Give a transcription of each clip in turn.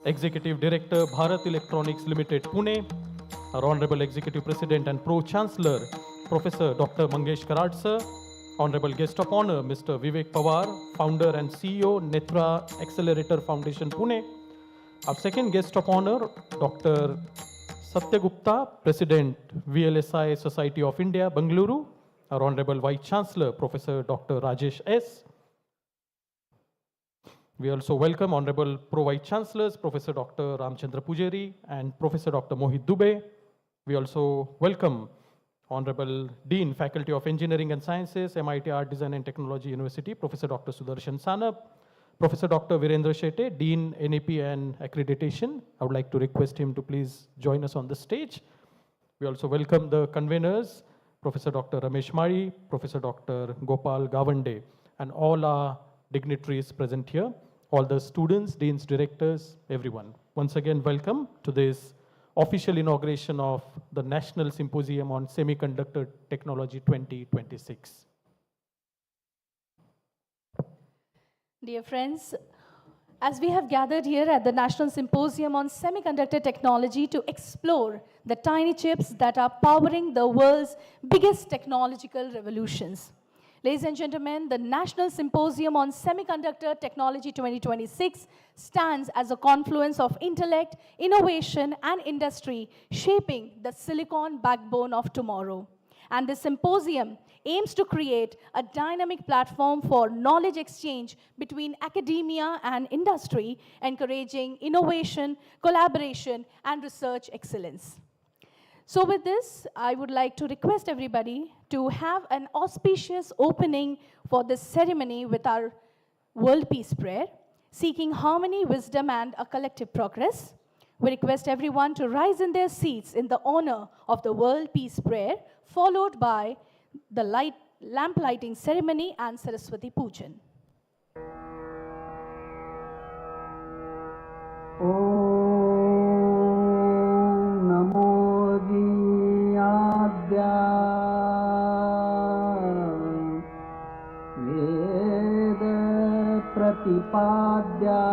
Executive Director, Bharat Electronics Limited, Pune, our Honorable Executive President and Pro-Chancellor, Professor Dr. Mangesh Karad sir, Honorable Guest of Honor, Mr. Vivek Pawar, Founder and CEO, Netra Accelerator Foundation, Pune. Our second Guest of Honor, Dr. Satya Gupta, President, VLSI Society of India, Bengaluru. Our Honorable Vice Chancellor, Professor Dr. Rajesh S. We also welcome Honorable Pro-Vice Chancellors, Professor Dr. Ramchandra Pujari and Professor Dr. Mohit Dubey. We also welcome Honorable Dean, Faculty of Engineering and Sciences, MIT Art Design and Technology University, Professor Dr. Sudarshan Sanap, Professor Dr. Virendra Shete, Dean, NAP and Accreditation. I would like to request him to please join us on the stage. We also welcome the conveners, Professor Dr. Ramesh Mari, Professor Dr. Gopal Gavande, and all our dignitaries present here, all the students, deans, directors, everyone. Once again, welcome to this official inauguration of the National Symposium on Semiconductor Technology 2026. Dear friends, as we have gathered here at the National Symposium on Semiconductor Technology to explore the tiny chips that are powering the world's biggest technological revolutions. Ladies and gentlemen, the National Symposium on Semiconductor Technology 2026 stands as a confluence of intellect, innovation, and industry shaping the silicon backbone of tomorrow. And this symposium aims to create a dynamic platform for knowledge exchange between academia and industry, encouraging innovation, collaboration, and research excellence. So with this, I would like to request everybody to have an auspicious opening for this ceremony with our World Peace Prayer, seeking harmony, wisdom, and a collective progress. We request everyone to rise in their seats in the honor of the World Peace Prayer, followed by the lamp lighting ceremony and Saraswati Pujan. वेद प्रतिपाद्या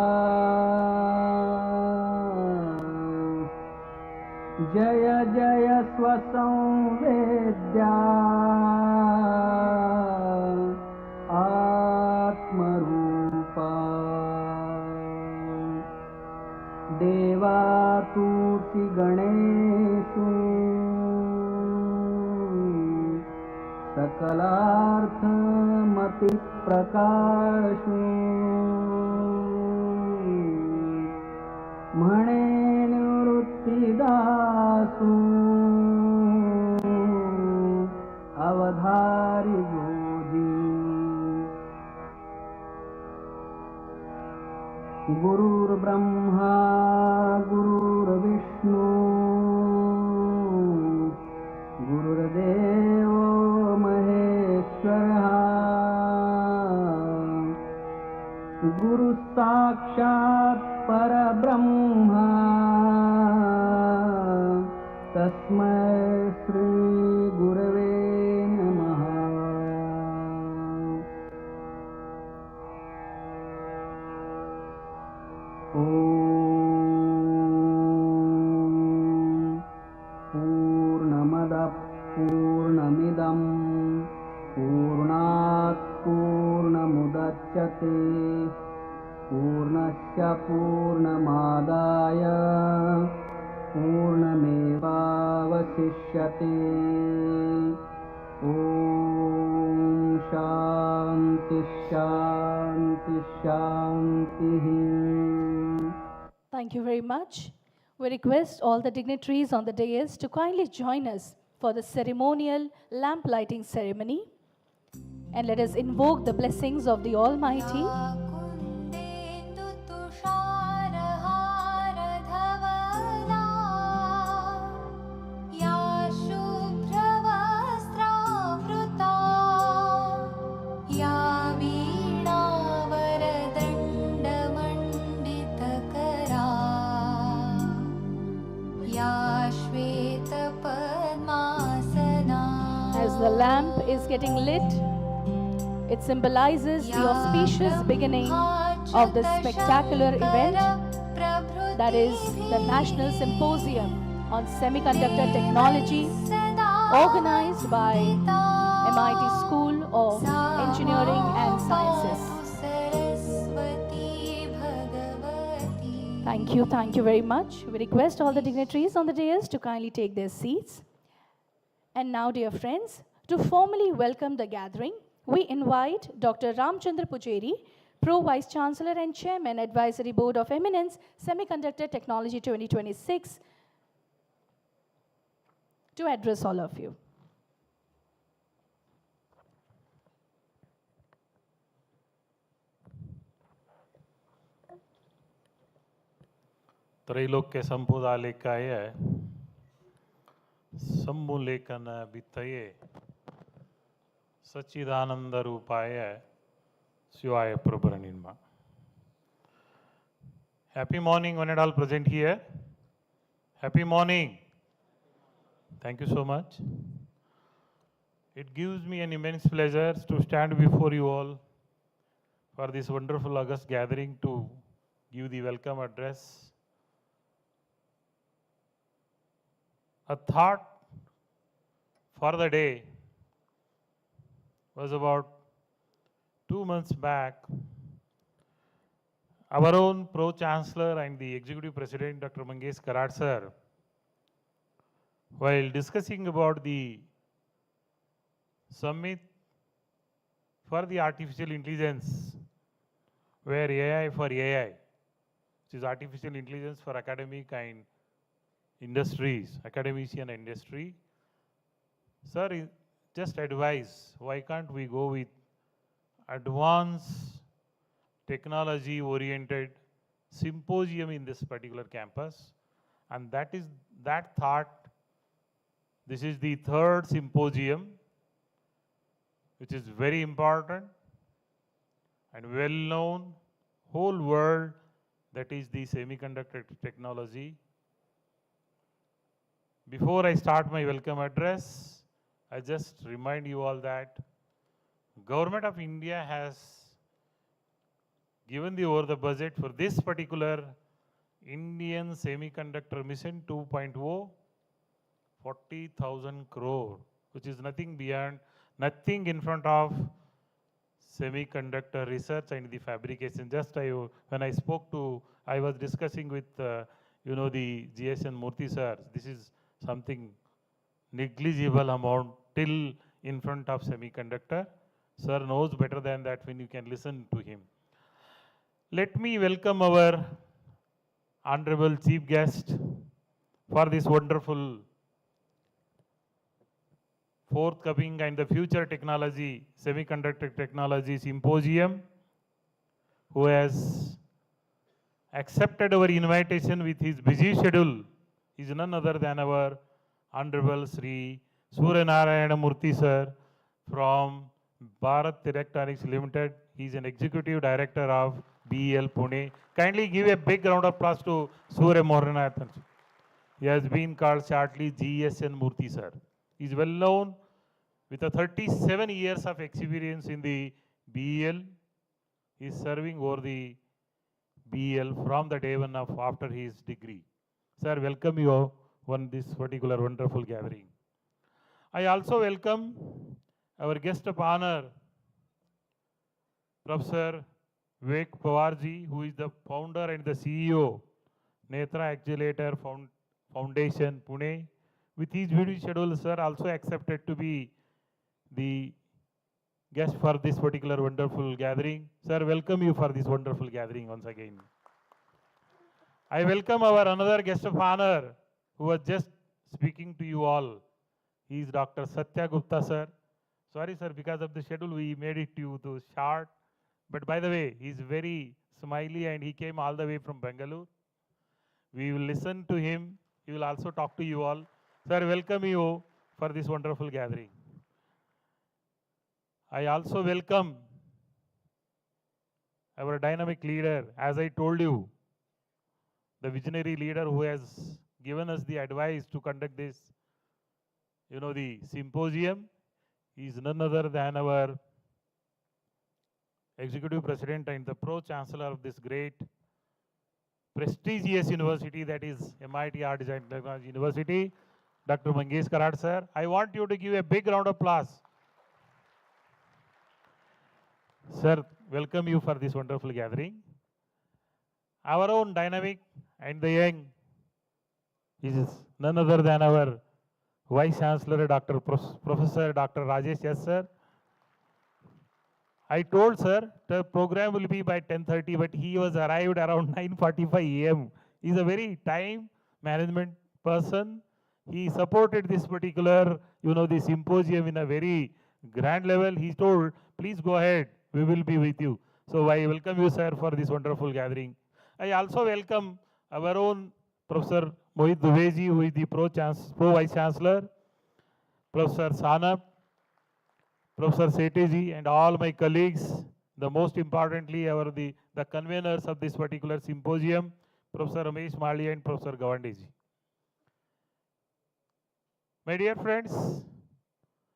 जय जय स्वसंवेद्या आत्मरूपा देवातुति गणेषु सकलार्थमति प्रकाशु म्हणे निवृत्तिदासु अवधारि बोधि गुरुर्ब्रह्मा गुरुर्विष्णु गुरुर्देवो महेश्वरः गुरु साक्षात् परब्रह्म तस्मै श्री गुरवे नमः। पूर्णमदः पूर्णमिदं पूर्णात् पूर्णमुदच्यते पूर्णस्य पूर्णमादाय पूर्णमेवावशिष्यते। ॐ शान्ति शान्ति शान्तिः। Thank you very much. We request all the dignitaries on the dais to kindly join us for the ceremonial lamp lighting ceremony. And let us invoke the blessings of the Almighty. As the lamp is getting lit, it symbolizes the auspicious beginning of this spectacular event, that is the National Symposium on Semiconductor Technology, organized by MIT School of Engineering and Sciences. Thank you very much. We request all the dignitaries on the dais to kindly take their seats. And now, dear friends, to formally welcome the gathering, we invite Dr. Ramchandra Pujari, Pro Vice Chancellor and Chairman, Advisory Board of Eminence, Semiconductor Technology 2026, to address all of you. त्रैलोक्य संपुदालिकाय सम्मुलेखन वित्तये सच्चिदानंद रूपाय शिवाय प्रभुरणिन्मा. Happy morning, one and all present here. Happy morning. Thank you so much. It gives me an immense pleasure to stand before you all for this wonderful August gathering to give the welcome address. A thought for the day was about 2 months back. Our own Pro-Chancellor and the Executive President, Dr. Mangesh Karad sir, while discussing about the summit for the artificial intelligence, where AI for AI, which is artificial intelligence for academic and industries, academician and industry, sir just advise, why can't we go with advanced technology-oriented symposium in this particular campus? And that thought. This is the third symposium, which is very important and well-known, whole world, that is the semiconductor technology. Before I start my welcome address, I just remind you all that Government of India has given over the budget for this particular Indian Semiconductor Mission 2.0, 40,000 crore, which is nothing nothing in front of semiconductor research and the fabrication. Just when I was discussing with the GSN Murthy sir, this is something negligible amount till in front of semiconductor. Sir knows better than that when you can listen to him. Let me welcome our honorable chief guest for this wonderful forthcoming and the future technology, semiconductor technology symposium, who has accepted our invitation with his busy schedule, is none other than our Honorable Sri Suryanarayana Murthy sir from Bharat Electronics Limited. He is an Executive Director of BEL Pune. Kindly give a big round of applause to Suryanarayana. He has been called shortly GSN Murthy sir. He is well known with 37 years of experience in the BEL. He is serving over the BEL from the day one of after his degree. Sir, welcome you on this particular wonderful gathering. I also welcome our guest of honor, Professor Vivek Pawarji, who is the founder and the CEO, Netra Accelerator Foundation, Pune. With his busy schedule, sir also accepted to be the guest for this particular wonderful gathering. Sir, welcome you for this wonderful gathering once again. I welcome our another guest of honor who was just speaking to you all. He is Dr. Satya Gupta sir. Sorry sir, because of the schedule we made it too short. But by the way, he is very smiley and he came all the way from Bangalore. We will listen to him. He will also talk to you all. Sir, welcome you for this wonderful gathering. I also welcome our dynamic leader, as I told you, the visionary leader who has given us the advice to conduct this, the symposium. He is none other than our Executive President and the Pro-Chancellor of this great prestigious university, that is MIT-ADT Design Technology University, Dr. Mangesh Karat sir. I want you to give a big round of applause. Sir, welcome you for this wonderful gathering. Our own dynamic and the young is none other than our Vice Chancellor, Professor Dr. Rajesh S. sir. I told sir the program will be by 10:30, but he was arrived around 9:45 a.m. He's a very time management person. He supported this particular, the symposium in a very grand level. He told, please go ahead, we will be with you. So I welcome you, sir, for this wonderful gathering. I also welcome our own Professor Mohit Dubeji, who is the Pro-Vice Chancellor, Professor Sanap, Professor Sethi and all my colleagues, the most importantly, the conveners of this particular symposium, Professor Ramesh Mali and Professor Gawande. My dear friends,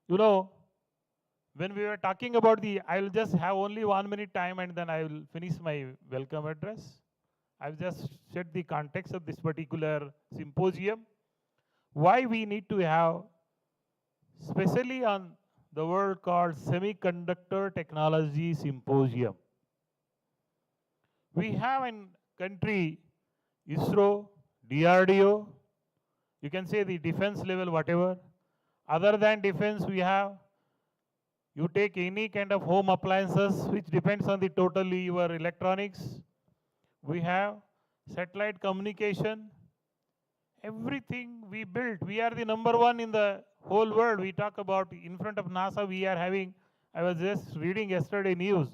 when we were talking about I'll just have only 1 minute time and then I will finish my welcome address. I've just set the context of this particular symposium. Why we need to have, especially on the word called Semiconductor Technology Symposium. We have in country ISRO, DRDO, you can say the defense level, whatever. Other than defense, we have, you take any kind of home appliances, which depends on the totally your electronics. We have satellite communication. Everything we built, we are the number one in the whole world. We talk about in front of NASA, we are having, I was just reading yesterday news,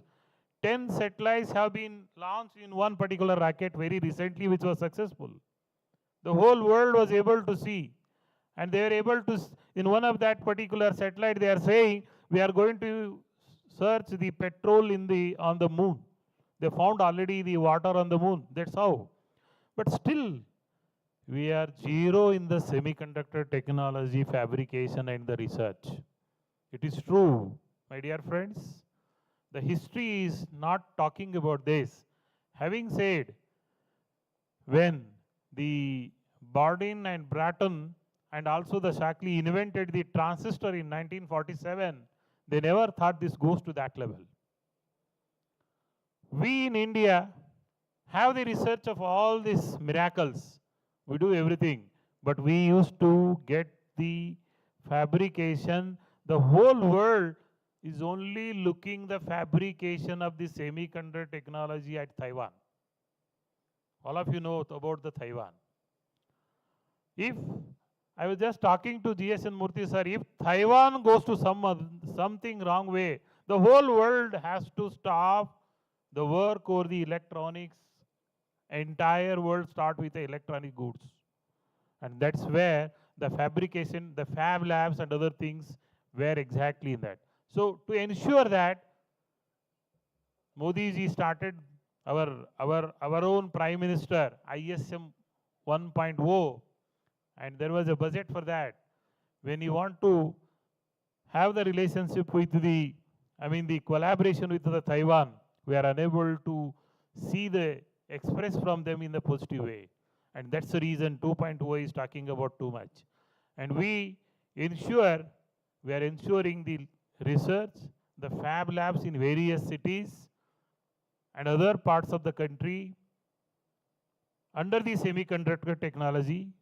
10 satellites have been launched in one particular rocket very recently, which was successful. The whole world was able to see. And they were able to, in one of that particular satellite, they are saying, we are going to search the petrol on the moon. They found already the water on the moon. That's how. But still, we are zero in the semiconductor technology fabrication and the research. It is true, my dear friends. The history is not talking about this. Having said, when the Bardeen and Bratton and also the Shockley invented the transistor in 1947, they never thought this goes to that level. We in India have the research of all these miracles. We do everything, but we used to get the fabrication. The whole world is only looking the fabrication of the semiconductor technology at Taiwan. All of you know about the Taiwan. If I was just talking to GSN Murthy sir, if Taiwan goes to something wrong way, the whole world has to stop the work or the electronics. Entire world start with the electronic goods. And that's where the fabrication, the fab labs and other things were exactly in that. So to ensure that, Modi ji started our own Prime Minister, ISM 1.0, and there was a budget for that. When you want to have the relationship with the collaboration with the Taiwan, we are unable to see the express from them in the positive way. And that's the reason 2.0 is talking about too much. And we are ensuring the research, the fab labs in various cities and other parts of the country under the semiconductor technology.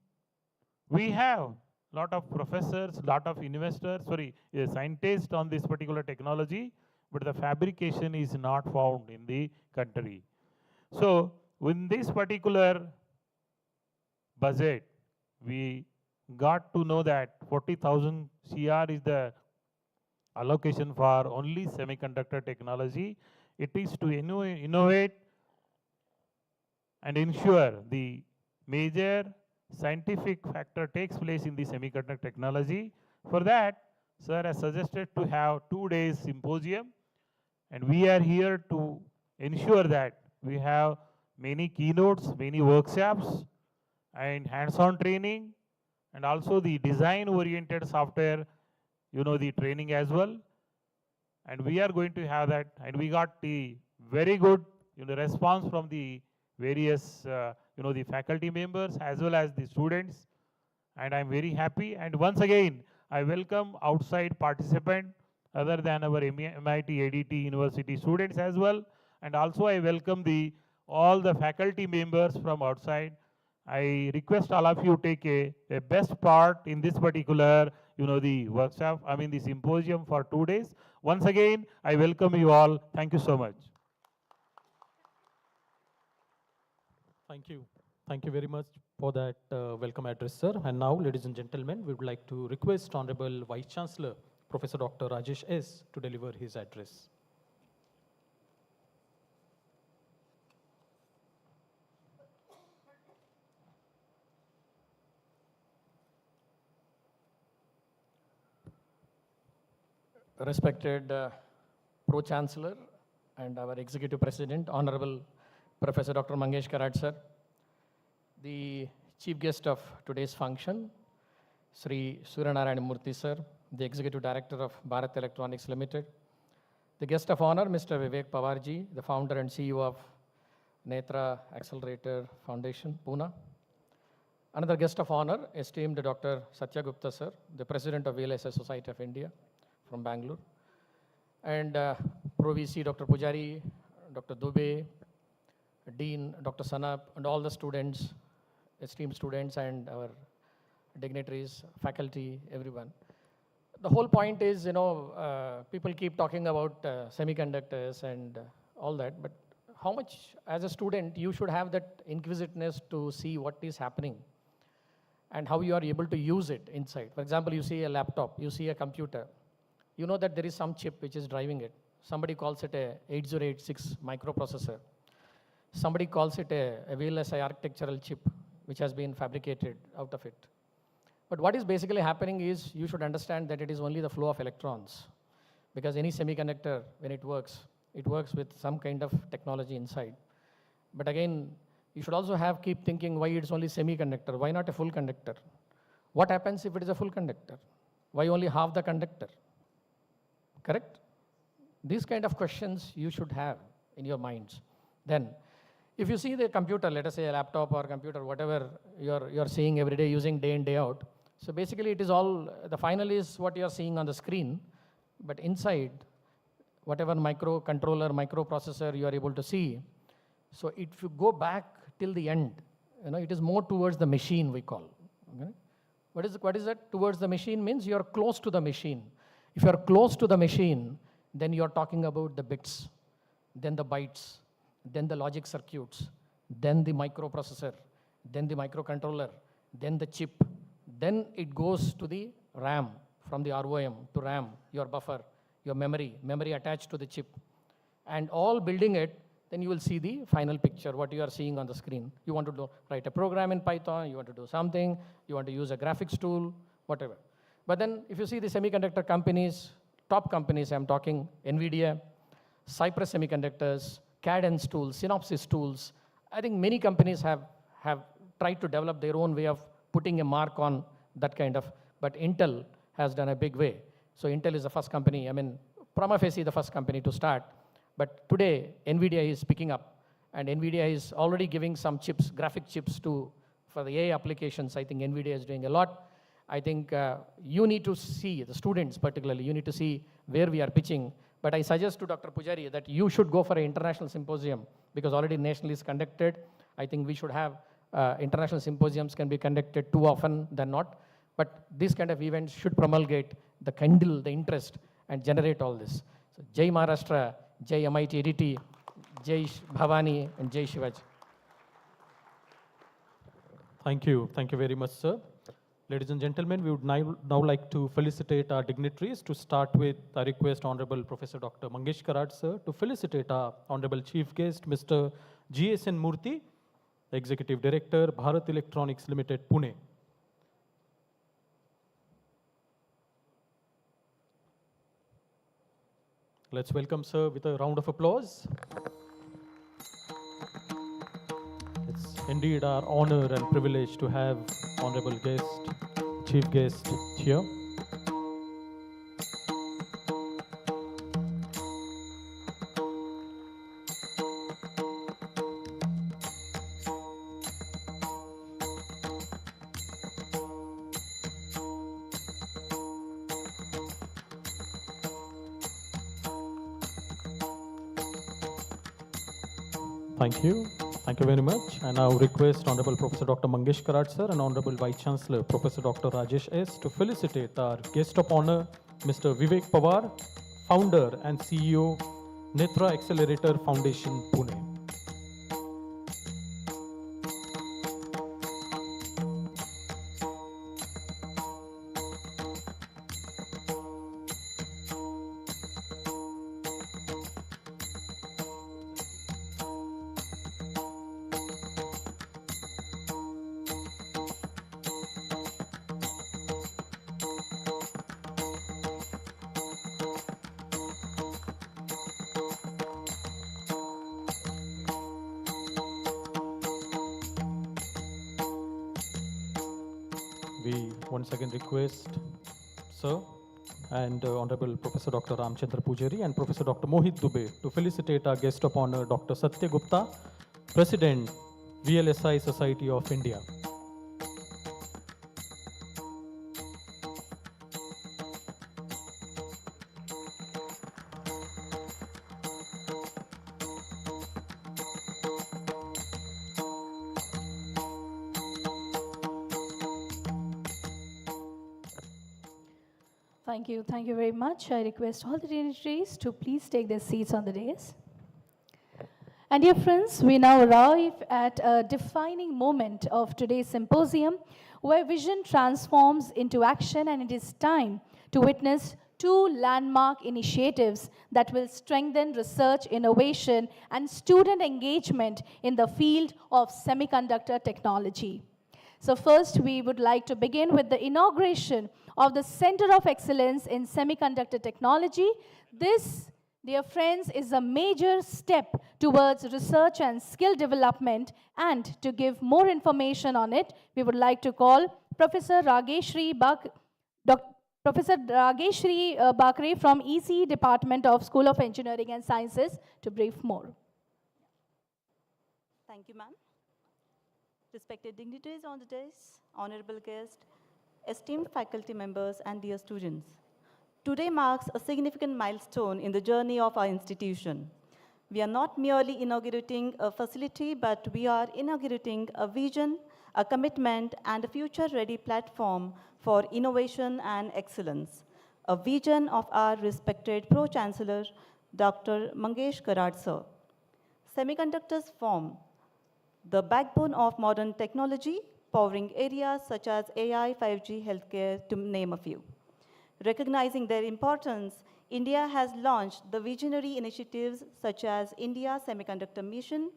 We have a lot of professors, lot of scientists on this particular technology, but the fabrication is not found in the country. So in this particular budget, we got to know that 40,000 CR is the allocation for only semiconductor technology. It is to innovate and ensure the major scientific factor takes place in the semiconductor technology. For that, sir has suggested to have 2 days symposium, and we are here to ensure that we have many keynotes, many workshops, and hands-on training, and also the design-oriented software, the training as well. And we are going to have that, and we got the very good response from the various, the faculty members as well as the students. And I'm very happy. And once again, I welcome outside participant other than our MIT-ADT university students as well. And also I welcome all the faculty members from outside. I request all of you take a best part in this particular, the workshop, the symposium for 2 days. Once again, I welcome you all. Thank you so much. Thank you. Thank you very much for that welcome address, sir. And now, ladies and gentlemen, we would like to request Honorable Vice Chancellor, Professor Dr. Rajesh S., to deliver his address. Respected Pro-Chancellor and our Executive President, Honorable Professor Dr. Mangesh Karad, sir, the chief guest of today's function, Sri Suryanarayan Murthy, sir, the Executive Director of Bharat Electronics Limited, the guest of honor, Mr. Vivek Pawarji, the founder and CEO of Netra Accelerator Foundation, Pune. Another guest of honor, esteemed Dr. Satya Gupta, sir, the President of VLSI Society of India from Bangalore, and Pro VC Dr. Pujari, Dr. Dubey, Dean Dr. Sanap, and all the students, esteemed students, and our dignitaries, faculty, everyone. The whole point is, people keep talking about semiconductors and all that, but how much, as a student, you should have that inquisitiveness to see what is happening and how you are able to use it inside. For example, you see a laptop, you see a computer, you know that there is some chip which is driving it. Somebody calls it a 8086 microprocessor. Somebody calls it a VLSI architectural chip, which has been fabricated out of it. But what is basically happening is you should understand that it is only the flow of electrons. Because any semiconductor, when it works with some kind of technology inside. But again, you should also keep thinking why it's only semiconductor, why not a full conductor? What happens if it is a full conductor? Why only half the conductor? Correct? These kind of questions you should have in your minds. Then, if you see the computer, let us say a laptop or computer, whatever you're seeing every day, using day in, day out. So basically it is all, the final is what you're seeing on the screen, but inside, whatever microcontroller, microprocessor you are able to see. So if you go back till the end, it is more towards the machine we call. Okay? What is that? Towards the machine means you're close to the machine. If you're close to the machine, then you're talking about the bits, then the bytes, then the logic circuits, then the microprocessor, then the microcontroller, then the chip, then it goes to the RAM, from the ROM to RAM, your buffer, your memory attached to the chip, and all building it, then you will see the final picture, what you are seeing on the screen. You want to write a program in Python, you want to do something, you want to use a graphics tool, whatever. But then if you see the semiconductor companies, top companies I'm talking, NVIDIA, Cypress Semiconductors, Cadence tools, Synopsys tools, I think many companies have tried to develop their own way of putting a mark on that kind of, but Intel has done a big way. So Intel is the first company, prima facie the first company to start. But today, NVIDIA is picking up, and NVIDIA is already giving some chips, graphic chips for the AI applications. I think NVIDIA is doing a lot. I think you need to see, the students particularly, you need to see where we are pitching. But I suggest to Dr. Pujari that you should go for an international symposium, because already national is conducted. I think we should have international symposiums can be conducted too often than not. But these kind of events should promulgate the kindle, the interest, and generate all this. So Jai Maharashtra, Jai MIT-ADT, Jai Bhavani, and Jai Shivaji. Thank you. Thank you very much, sir. Ladies and gentlemen, we would now like to felicitate our dignitaries. To start with, I request Honorable Professor Dr. Mangesh Karad, sir, to felicitate our Honorable Chief Guest, Mr. GSN Murthy, Executive Director, Bharat Electronics Limited, Pune. Let's welcome sir with a round of applause. It's indeed our honor and privilege to have honorable guest, chief guest here. Thank you. Thank you very much. I now request Honorable Professor Dr. Mangesh Karat sir and Honorable Vice Chancellor Professor Dr. Rajesh S. to felicitate our guest of honor, Mr. Vivek Pawar, founder and CEO, Netra Accelerator Foundation, Pune. We once again request Sir and Honorable Professor Dr. Ramchandra Pujari and Professor Dr. Mohit Dubey to felicitate our guest of honor, Dr. Satya Gupta, President, VLSI Society of India. Thank you very much. I request all the dignitaries to please take their seats on the dais. And dear friends, we now arrive at a defining moment of today's symposium where vision transforms into action, and it is time to witness two landmark initiatives that will strengthen research, innovation, and student engagement in the field of semiconductor technology. So first, we would like to begin with the inauguration of the Center of Excellence in Semiconductor Technology. This, dear friends, is a major step towards research and skill development, and to give more information on it, we would like to call Professor Rageshri Bakre from EC Department of School of Engineering and Sciences to brief more. Thank you, ma'am. Respected dignitaries on the dais, honorable guests, esteemed faculty members, and dear students. Today marks a significant milestone in the journey of our institution. We are not merely inaugurating a facility, but we are inaugurating a vision, a commitment, and a future-ready platform for innovation and excellence. A vision of our respected Pro-Chancellor, Dr. Mangesh Karat sir. Semiconductors form the backbone of modern technology, powering areas such as AI, 5G, healthcare, to name a few. Recognizing their importance, India has launched the visionary initiatives such as India Semiconductor Mission,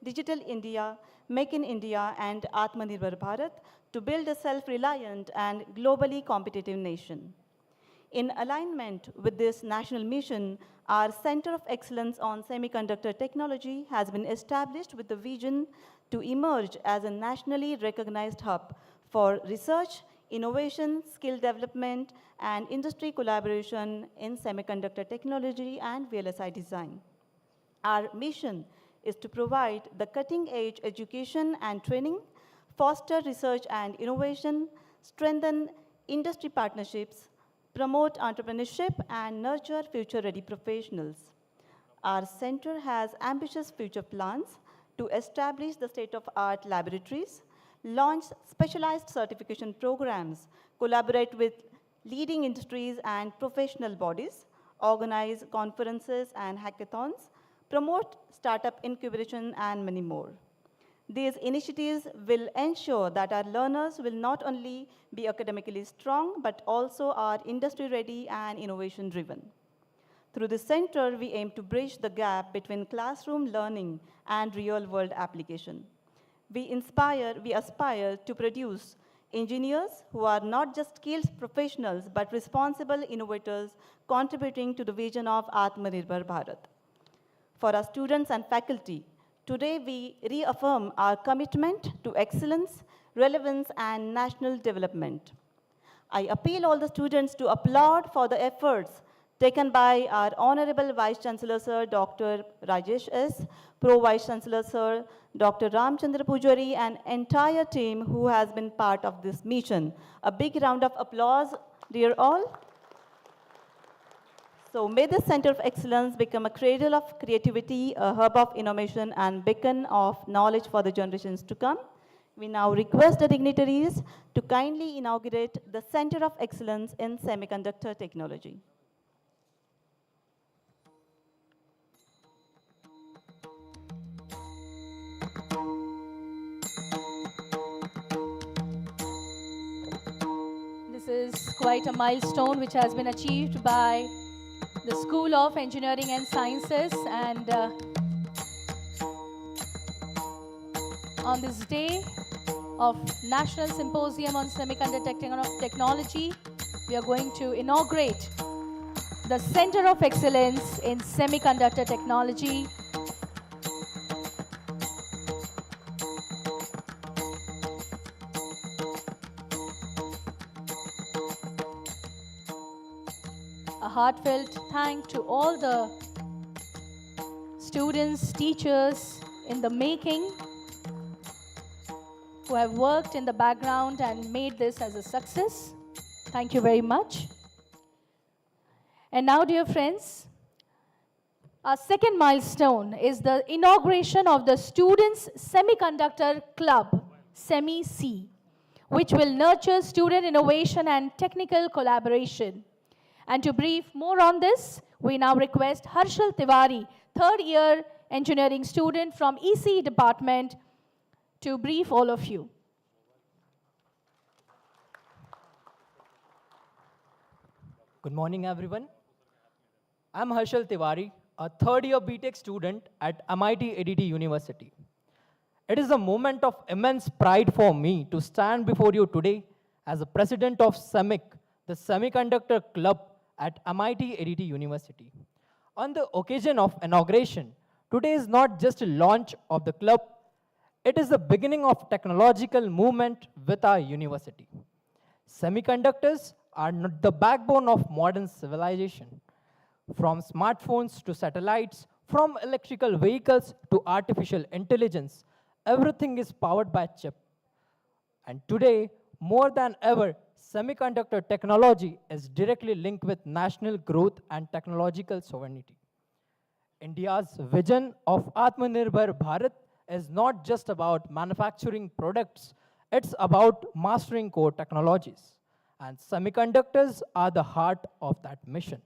Digital India, Make in India, and Atmanirbhar Bharat to build a self-reliant and globally competitive nation. In alignment with this national mission, our Center of Excellence on Semiconductor Technology has been established with the vision to emerge as a nationally recognized hub for research, innovation, skill development, and industry collaboration in semiconductor technology and VLSI design. Our mission is to provide the cutting-edge education and training, foster research and innovation, strengthen industry partnerships, promote entrepreneurship, and nurture future-ready professionals. Our center has ambitious future plans to establish the state-of-art laboratories, launch specialized certification programs, collaborate with leading industries and professional bodies, organize conferences and hackathons, promote startup incubation, and many more. These initiatives will ensure that our learners will not only be academically strong, but also are industry-ready and innovation-driven. Through the center, we aim to bridge the gap between classroom learning and real-world application. We aspire to produce engineers who are not just skilled professionals, but responsible innovators contributing to the vision of Atmanirbhar Bharat. For our students and faculty, today we reaffirm our commitment to excellence, relevance, and national development. I appeal all the students to applaud for the efforts taken by our Honorable Vice Chancellor Sir, Dr. Rajesh S., Pro Vice Chancellor Sir, Dr. Ramchandra Pujari, and entire team who has been part of this mission. A big round of applause, dear all. So may this Center of Excellence become a cradle of creativity, a hub of innovation, and beacon of knowledge for the generations to come. We now request the dignitaries to kindly inaugurate the Center of Excellence in Semiconductor Technology. This is quite a milestone which has been achieved by the School of Engineering and Sciences, and on this day of National Symposium on Semiconductor Technology, we are going to inaugurate the Center of Excellence in Semiconductor Technology. A heartfelt thank to all the students, teachers in the making who have worked in the background and made this as a success. Thank you very much. And now, dear friends, our second milestone is the inauguration of the Students' Semiconductor Club, SEMI-C, which will nurture student innovation and technical collaboration. And to brief more on this, we now request Harshal Tiwari, third-year engineering student from ECE department, to brief all of you. Good morning, everyone. I'm Harshal Tiwari, a third-year BTech student at MIT-ADT University. It is a moment of immense pride for me to stand before you today as the president of SEMIC, the Semiconductor Club at MIT-ADT University. On the occasion of inauguration, today is not just a launch of the club, it is the beginning of technological movement with our university. Semiconductors are not the backbone of modern civilization. From smartphones to satellites, from electrical vehicles to artificial intelligence, everything is powered by chip. And today, more than ever, semiconductor technology is directly linked with national growth and technological sovereignty. India's vision of Atmanirbhar Bharat is not just about manufacturing products, it's about mastering core technologies. And semiconductors are the heart of that mission.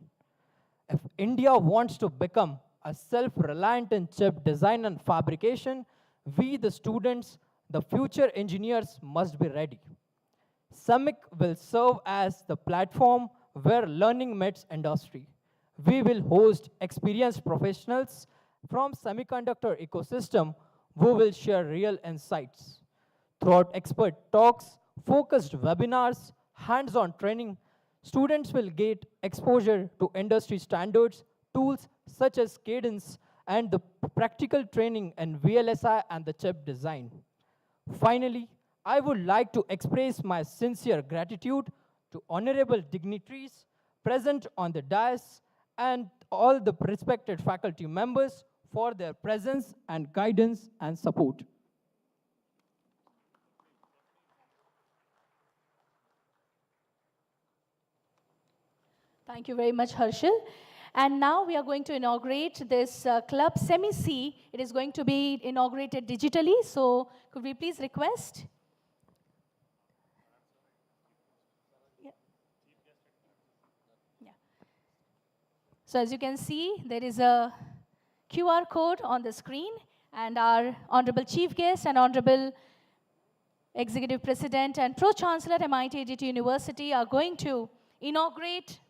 If India wants to become a self-reliant in chip design and fabrication, we, the students, the future engineers, must be ready. SEMIC will serve as the platform where learning meets industry. We will host experienced professionals from semiconductor ecosystem who will share real insights. Throughout expert talks, focused webinars, hands-on training, students will get exposure to industry standards, tools such as Cadence, and the practical training in VLSI and the chip design. Finally, I would like to express my sincere gratitude to honorable dignitaries present on the dais and all the respected faculty members for their presence and guidance and support. Thank you very much, Harshal. And now we are going to inaugurate this club, SEMI-C. It is going to be inaugurated digitally, so could we please request? So as you can see, there is a QR code on the screen, and our Honorable Chief Guest and Honorable Executive President and Pro-Chancellor at MIT-ADT University are going to inaugurate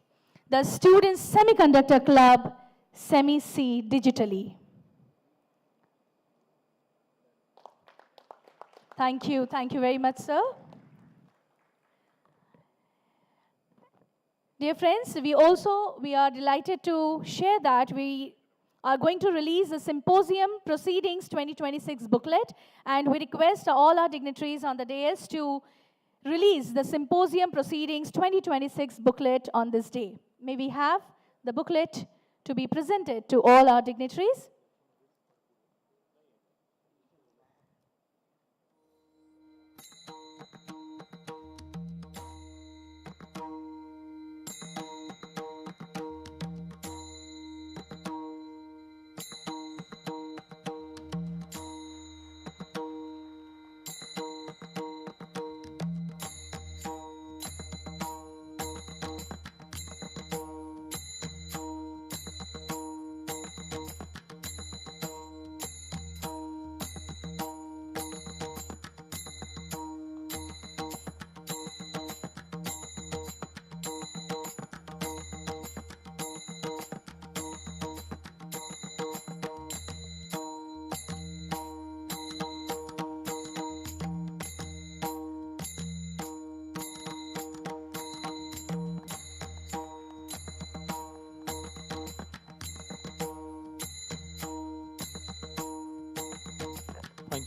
the Students' Semiconductor Club, SEMI-C, digitally. Thank you very much, sir. Dear friends, we are delighted to share that we are going to release the Symposium Proceedings 2026 booklet, and we request all our dignitaries on the dais to release the Symposium Proceedings 2026 booklet on this day. May we have the booklet to be presented to all our dignitaries?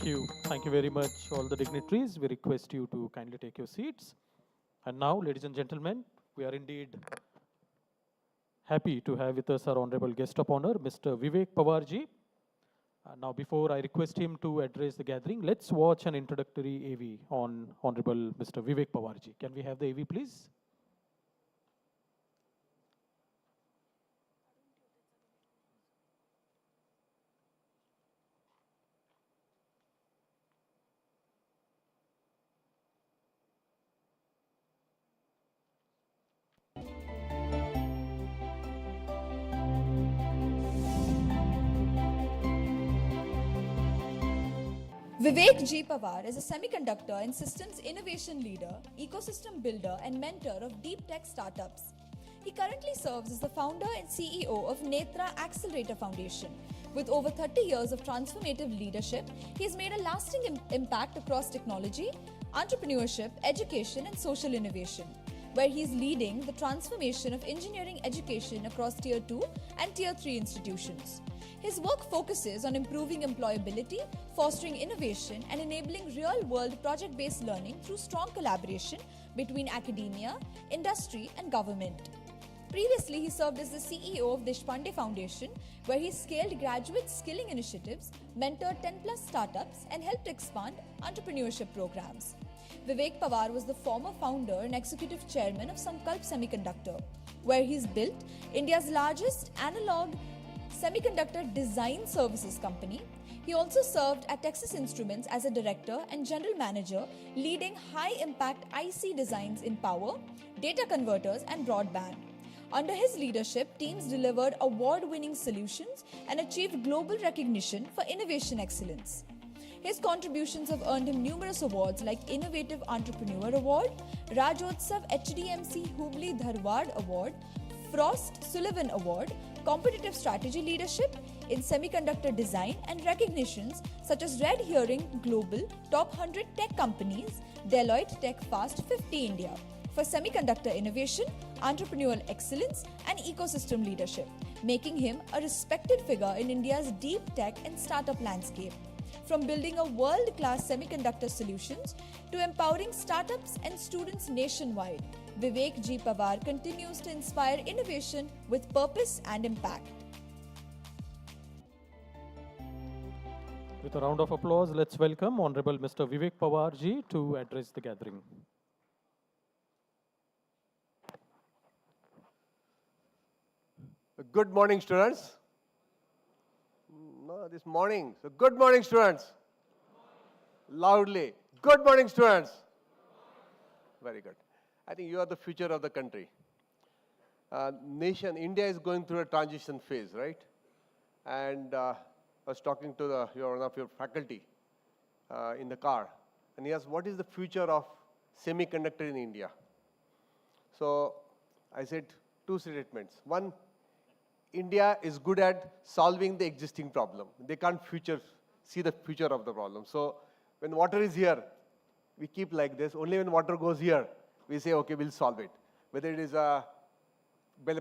you. Thank you very much, all the dignitaries. We request you to kindly take your seats. And now, ladies and gentlemen, we are indeed happy to have with us our honorable guest of honor, Mr. Vivek Pawarji. Now, before I request him to address the gathering, let's watch an introductory AV on Honorable Mr. Vivek Pawarji. Can we have the AV, please? Vivek G. Pawar is a semiconductor and systems innovation leader, ecosystem builder, and mentor of deep tech startups. He currently serves as the founder and CEO of Netra Accelerator Foundation. With over 30 years of transformative leadership, he has made a lasting impact across technology, entrepreneurship, education, and social innovation, where he is leading the transformation of engineering education across Tier 2 and Tier 3 institutions. His work focuses on improving employability, fostering innovation, and enabling real-world project-based learning through strong collaboration between academia, industry, and government. Previously, he served as the CEO of Deshpande Foundation, where he scaled graduate skilling initiatives, mentored 10+ startups, and helped expand entrepreneurship programs. Vivek Pawar was the former founder and executive chairman of Sankalp Semiconductor, where he's built India's largest analog semiconductor design services company. He also served at Texas Instruments as a director and general manager, leading high-impact IC designs in power, data converters, and broadband. Under his leadership, teams delivered award-winning solutions and achieved global recognition for innovation excellence. His contributions have earned him numerous awards like Innovative Entrepreneur Award, Rajotsav HDMC Hubli Dharwad Award, Frost Sullivan Award, Competitive Strategy Leadership in Semiconductor Design, and recognitions such as Red Herring Global Top 100 Tech Companies, Deloitte Tech Fast 50 India for semiconductor innovation, entrepreneurial excellence, and ecosystem leadership, making him a respected figure in India's deep tech and startup landscape. From building a world-class semiconductor solutions to empowering startups and students nationwide, Vivek G. Pawar continues to inspire innovation with purpose and impact. With a round of applause, let's welcome Honorable Mr. Vivek Pawarji to address the gathering. Good morning, students. No, this morning. So, good morning, students. Loudly. Good morning, students. Very good. I think you are the future of the country. India is going through a transition phase, right? And I was talking to one of your faculty in the car, and he asked, what is the future of semiconductor in India? So I said two statements. One, India is good at solving the existing problem. They can't see the future of the problem. So when water is here, we keep like this. Only when water goes here, we say, okay, we'll solve it. Whether it is a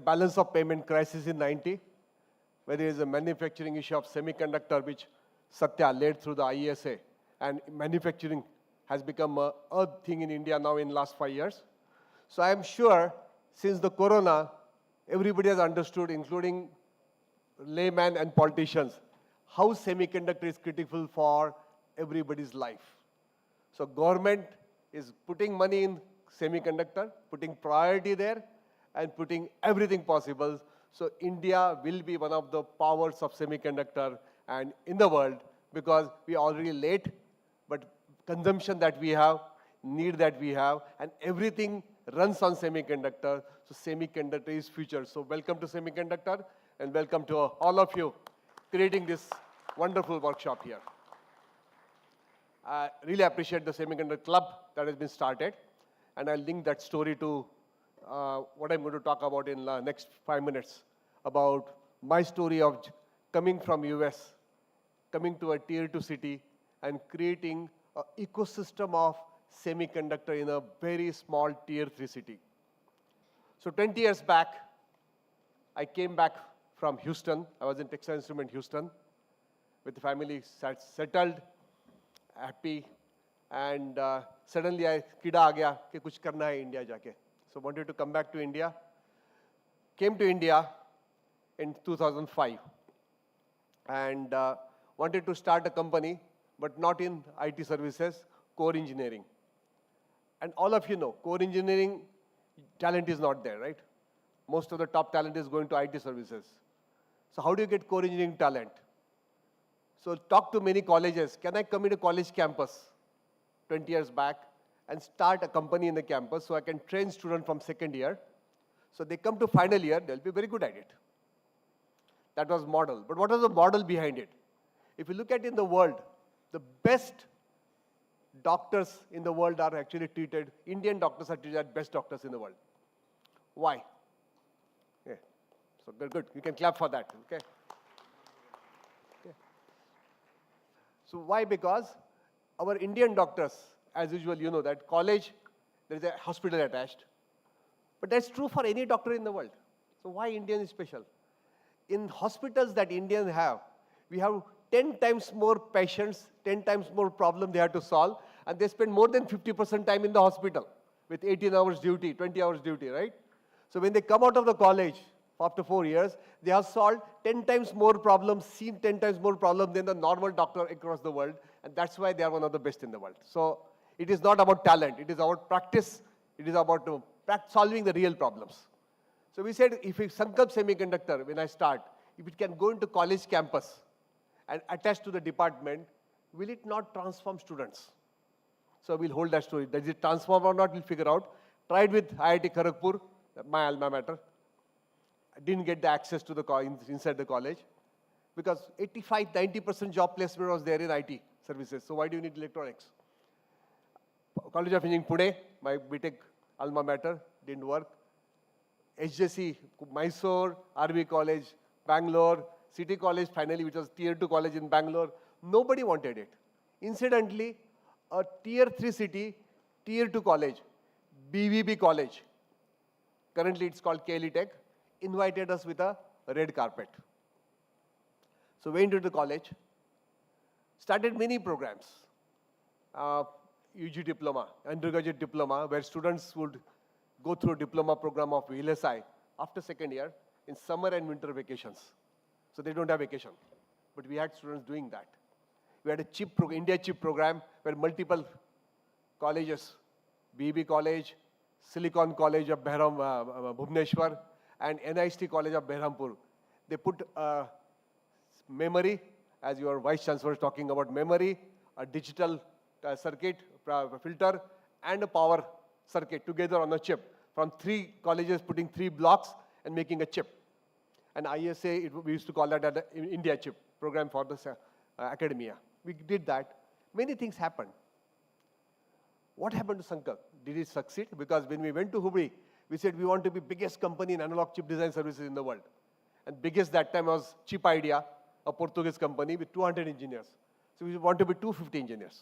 balance of payment crisis in 90, whether it is a manufacturing issue of semiconductor, which Satya led through the IESA, and manufacturing has become a thing in India now in last 5 years. So I am sure since the corona, everybody has understood, including laymen and politicians, how semiconductor is critical for everybody's life. So government is putting money in semiconductor, putting priority there, and putting everything possible. So India will be one of the powers of semiconductor and in the world, because we are already late, but consumption that we have, need that we have, and everything runs on semiconductor. So semiconductor is future. So welcome to semiconductor, and welcome to all of you creating this wonderful workshop here. I really appreciate the Semiconductor Club that has been started, and I'll link that story to what I'm going to talk about in the next 5 minutes, about my story of coming from US, coming to a tier 2 city, and creating an ecosystem of semiconductor in a very small tier 3 city. So 20 years back, I came back from Houston. I was in Texas Instruments, Houston, with the family settled. happy, and suddenly I kida aa gaya कि कुछ करना है India जाके. So wanted to come back to India. Came to India in 2005 and wanted to start a company, but not in IT services, core engineering. And all of you know, core engineering talent is not there, right? Most of the top talent is going to IT services. So how do you get core engineering talent? So talk to many colleges. Can I come into college campus 20 years back and start a company in the campus so I can train students from second year? So they come to final year, they'll be very good at it. That was model. But what was the model behind it? If you look at in the world, the best doctors in the world are actually treated, Indian doctors are treated as best doctors in the world. Why? Yeah. So good. You can clap for that, okay? So why? Because our Indian doctors, as usual, you know that college, there is a hospital attached. But that's true for any doctor in the world. So why Indian is special? In hospitals that Indians have, we have 10 times more patients, 10 times more problem they have to solve, and they spend more than 50% time in the hospital with 18 hours duty, 20 hours duty, right? So when they come out of the college after 4 years, they have solved 10 times more problems, seen 10 times more problems than the normal doctor across the world, and that's why they are one of the best in the world. So it is not about talent, it is about practice, it is about solving the real problems. So we said, if Sankalp Semiconductor, when I start, if it can go into college campus and attach to the department, will it not transform students? So we'll hold that story. Does it transform or not, we'll figure out. Tried with IIT Kharagpur, my alma mater. I didn't get the access to the inside the college because 85-90% job placement was there in IT services. So why do you need electronics? College of Engineering Pune, my BTech alma mater, didn't work. HJC, Mysore, RV College, Bangalore, City College finally, which was tier 2 college in Bangalore, nobody wanted it. Incidentally, a tier 3 city, tier 2 college, BVB College, currently it's called KLE Tech, invited us with a red carpet. So went into the college, started many programs, UG diploma, undergraduate diploma, where students would go through a diploma program of VLSI after second year in summer and winter vacations. So they don't have vacation, but we had students doing that. We had a India chip program where multiple colleges, BB College, Silicon College of Bhubaneswar, and NIST College of Behrampur. They put memory, as your Vice Chancellor was talking about memory, a digital circuit filter, and a power circuit together on a chip. From 3 colleges putting 3 blocks and making a chip. And ISA, we used to call that an India chip program for the academia. We did that. Many things happened. What happened to Sankalp? Did it succeed? Because when we went to Hubli, we said we want to be biggest company in analog chip design services in the world. And biggest that time was Chip Idea, a Portuguese company with 200 engineers. So we want to be 250 engineers.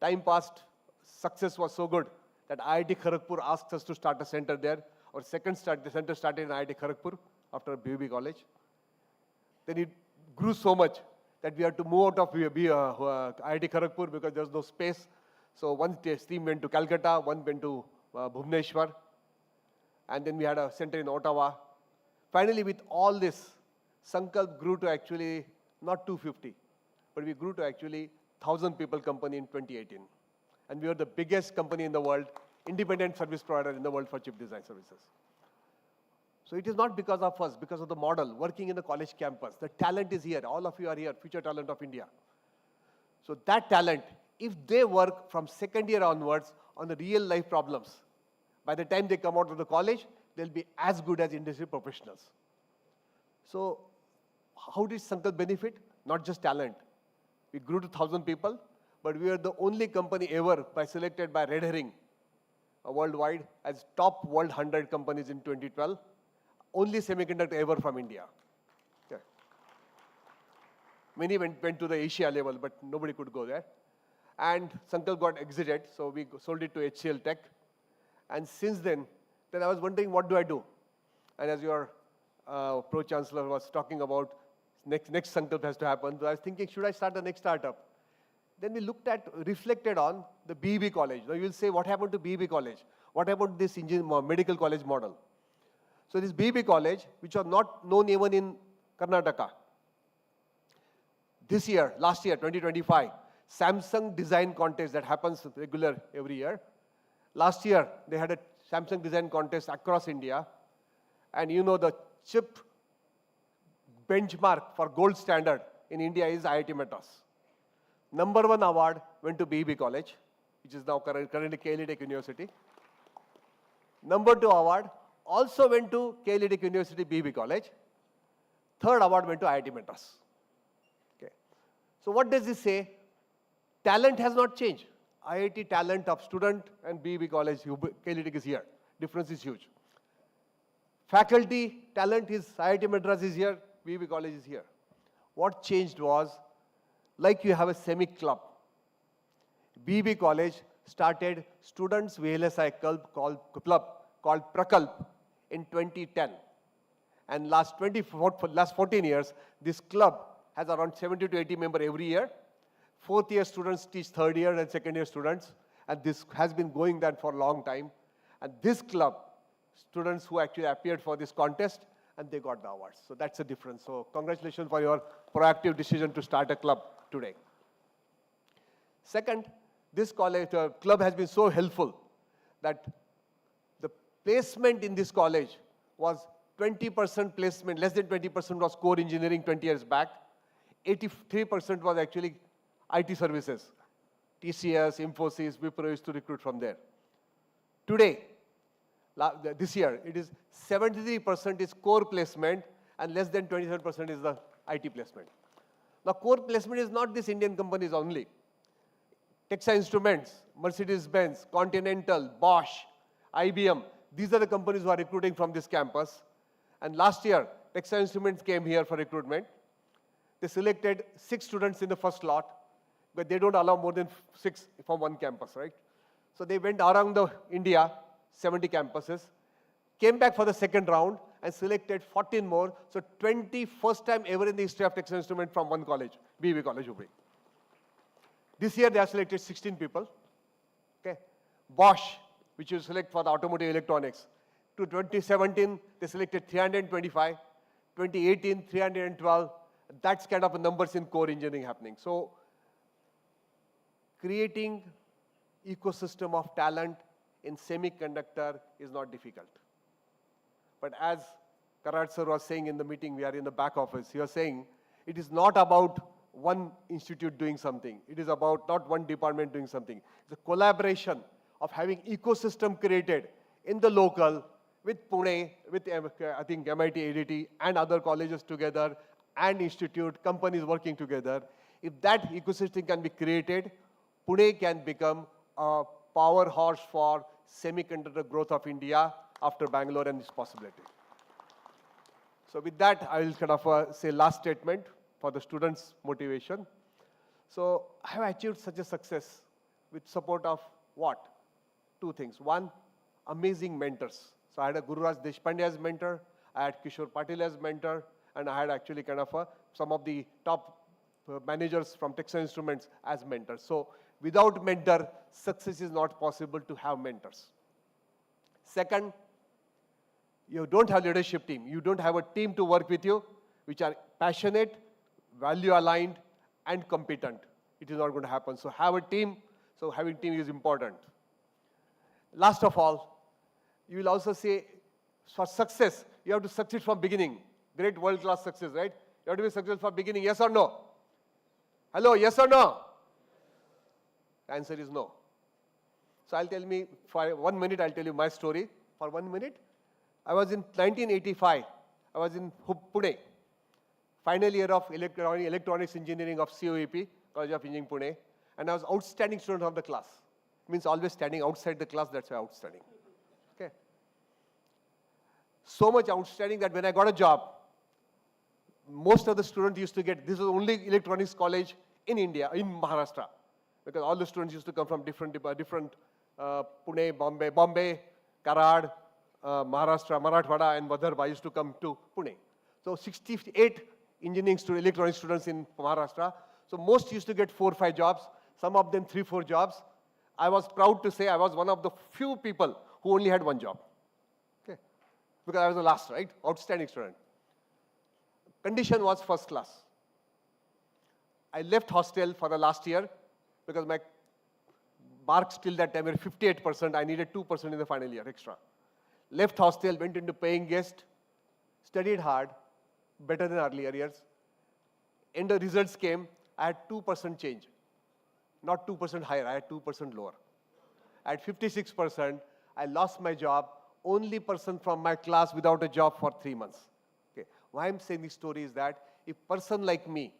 Time passed, success was so good that IIT Kharagpur asked us to start a center there. Our second center started in IIT Kharagpur after BUB college. Then it grew so much that we had to move out of IIT Kharagpur because there was no space. So one team went to Calcutta, one went to Bhubaneswar, and then we had a center in Ottawa. Finally, with all this, Sankalp grew to actually not 250, but we grew to actually 1,000 people company in 2018. And we are the biggest company in the world, independent service provider in the world for chip design services. So it is not because of us, because of the model, working in the college campus. The talent is here. All of you are here, future talent of India. So that talent, if they work from second year onwards on the real life problems, by the time they come out of the college, they'll be as good as industry professionals. So how did Sankalp benefit? Not just talent. We grew to 1,000 people, but we are the only company ever selected by Red Herring worldwide as top world 100 companies in 2012. Only semiconductor ever from India. Okay. Many went to the Asia level, but nobody could go there. And Sankalp got exited, so we sold it to HCL Tech. And since then I was wondering, what do I do? And as your Pro-Chancellor was talking about, next Sankalp has to happen. So I was thinking, should I start the next startup? Then we reflected on the BB college. Now you will say, what happened to BB college? What about this medical college model? So this BB college, which was not known even in Karnataka. Last year, 2025, Samsung design contest that happens regular every year. Last year, they had a Samsung design contest across India. And you know the chip benchmark for gold standard in India is IIT Madras. Number 1 award went to BB College, which is now currently KLE Tech University. Number 2 award also went to KLE Tech University BB College. Third award went to IIT Madras. Okay. So what does this say? Talent has not changed. IIT talent of student and BB College, KLE Tech is here. Difference is huge. Faculty talent is IIT Madras is here, BB College is here. What changed was, like you have a semi club. BB College started students VLSI club called Prakalp in 2010. And last 14 years, this club has around 70 to 80 members every year. Fourth year students teach third year and second year students. And this has been going on for a long time. And this club, students who actually appeared for this contest, and they got the awards. So that's the difference. So congratulations for your proactive decision to start a club today. Second, this club has been so helpful that the placement in this college was 20% placement, less than 20% was core engineering 20 years back. 83% was actually IT services. TCS, Infosys, Wipro used to recruit from there. Today, this year, it is 73% is core placement and less than 27% is the IT placement. Now, core placement is not these Indian companies only. Texas Instruments, Mercedes-Benz, Continental, Bosch, IBM, these are the companies who are recruiting from this campus. And last year, Texas Instruments came here for recruitment. They selected 6 students in the first lot, but they don't allow more than 6 from one campus, right? So they went around India, 70 campuses, came back for the second round and selected 14 more. So 20 first time ever in the history of Texas Instruments from one college, BB College Hubli. This year they have selected 16 people. Okay. Bosch, which you select for the automotive electronics. To 2017, they selected 325. 2018, 312. That's kind of numbers in core engineering happening. So creating ecosystem of talent in semiconductor is not difficult. But as Karat sir was saying in the meeting, we are in the back office, he was saying, it is not about one institute doing something. It is about not one department doing something. It's a collaboration of having ecosystem created in the local with Pune, with I think MIT-ADT and other colleges together and institute, companies working together. If that ecosystem can be created, Pune can become a powerhouse for semiconductor growth of India after Bangalore and this possibility. So with that, I will kind of say last statement for the students' motivation. So I have achieved such a success with support of what? 2 things. One, amazing mentors. So I had a Gururaj Deshpande as mentor, I had Kishore Patil as mentor, and I had actually kind of some of the top managers from Texas Instruments as mentors. So without mentor, success is not possible to have mentors. Second, you don't have leadership team. You don't have a team to work with you, which are passionate, value-aligned, and competent. It is not going to happen. So have a team. So having team is important. Last of all, you will also say, for success, you have to succeed from beginning. Great world-class success, right? You have to be successful from beginning, yes or no? Hello, yes or no? The answer is no. So for 1 minute, I'll tell you my story. For 1 minute, I was in 1985. I was in Pune, final year of electronics engineering of COEP, College of Engineering Pune, and I was outstanding student of the class. Means always standing outside the class, that's why outstanding. Okay. So much outstanding that when I got a job, most of the students used to get, this was the only electronics college in India, in Maharashtra, because all the students used to come from different Pune, Bombay, Karad, Maharashtra, Marathwada, and Vidarbha used to come to Pune. So 68 engineering electronics students in Maharashtra. So most used to get 4 or 5 jobs. some of them 3, 4 jobs. I was proud to say I was one of the few people who only had 1 job. Okay. Because I was the last, right? Outstanding student. Condition was first class. I left hostel for the last year because my marks till that time were 58%. I needed 2% in the final year extra. Left hostel, went into paying guest, studied hard, better than earlier years. And the results came, I had 2% change. Not 2% higher, I had 2% lower. At 56%, I lost my job, only person from my class without a job for 3 months. Okay. Why I'm saying this story is that if person like me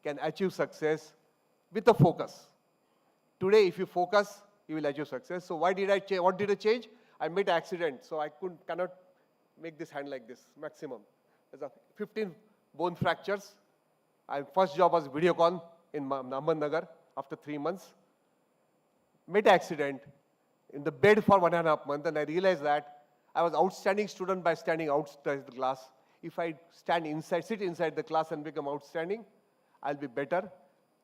can achieve success with a focus. Today, if you focus, you will achieve success. So why did I change? What did I change? I made an accident, so I cannot make this hand like this, maximum. There's a 15 bone fractures. My first job was Videocon in Nagar after 3 months. Made an accident in the bed for 1.5 months, and I realized that I was outstanding student by standing outside the class. If I sit inside the class and become outstanding, I'll be better.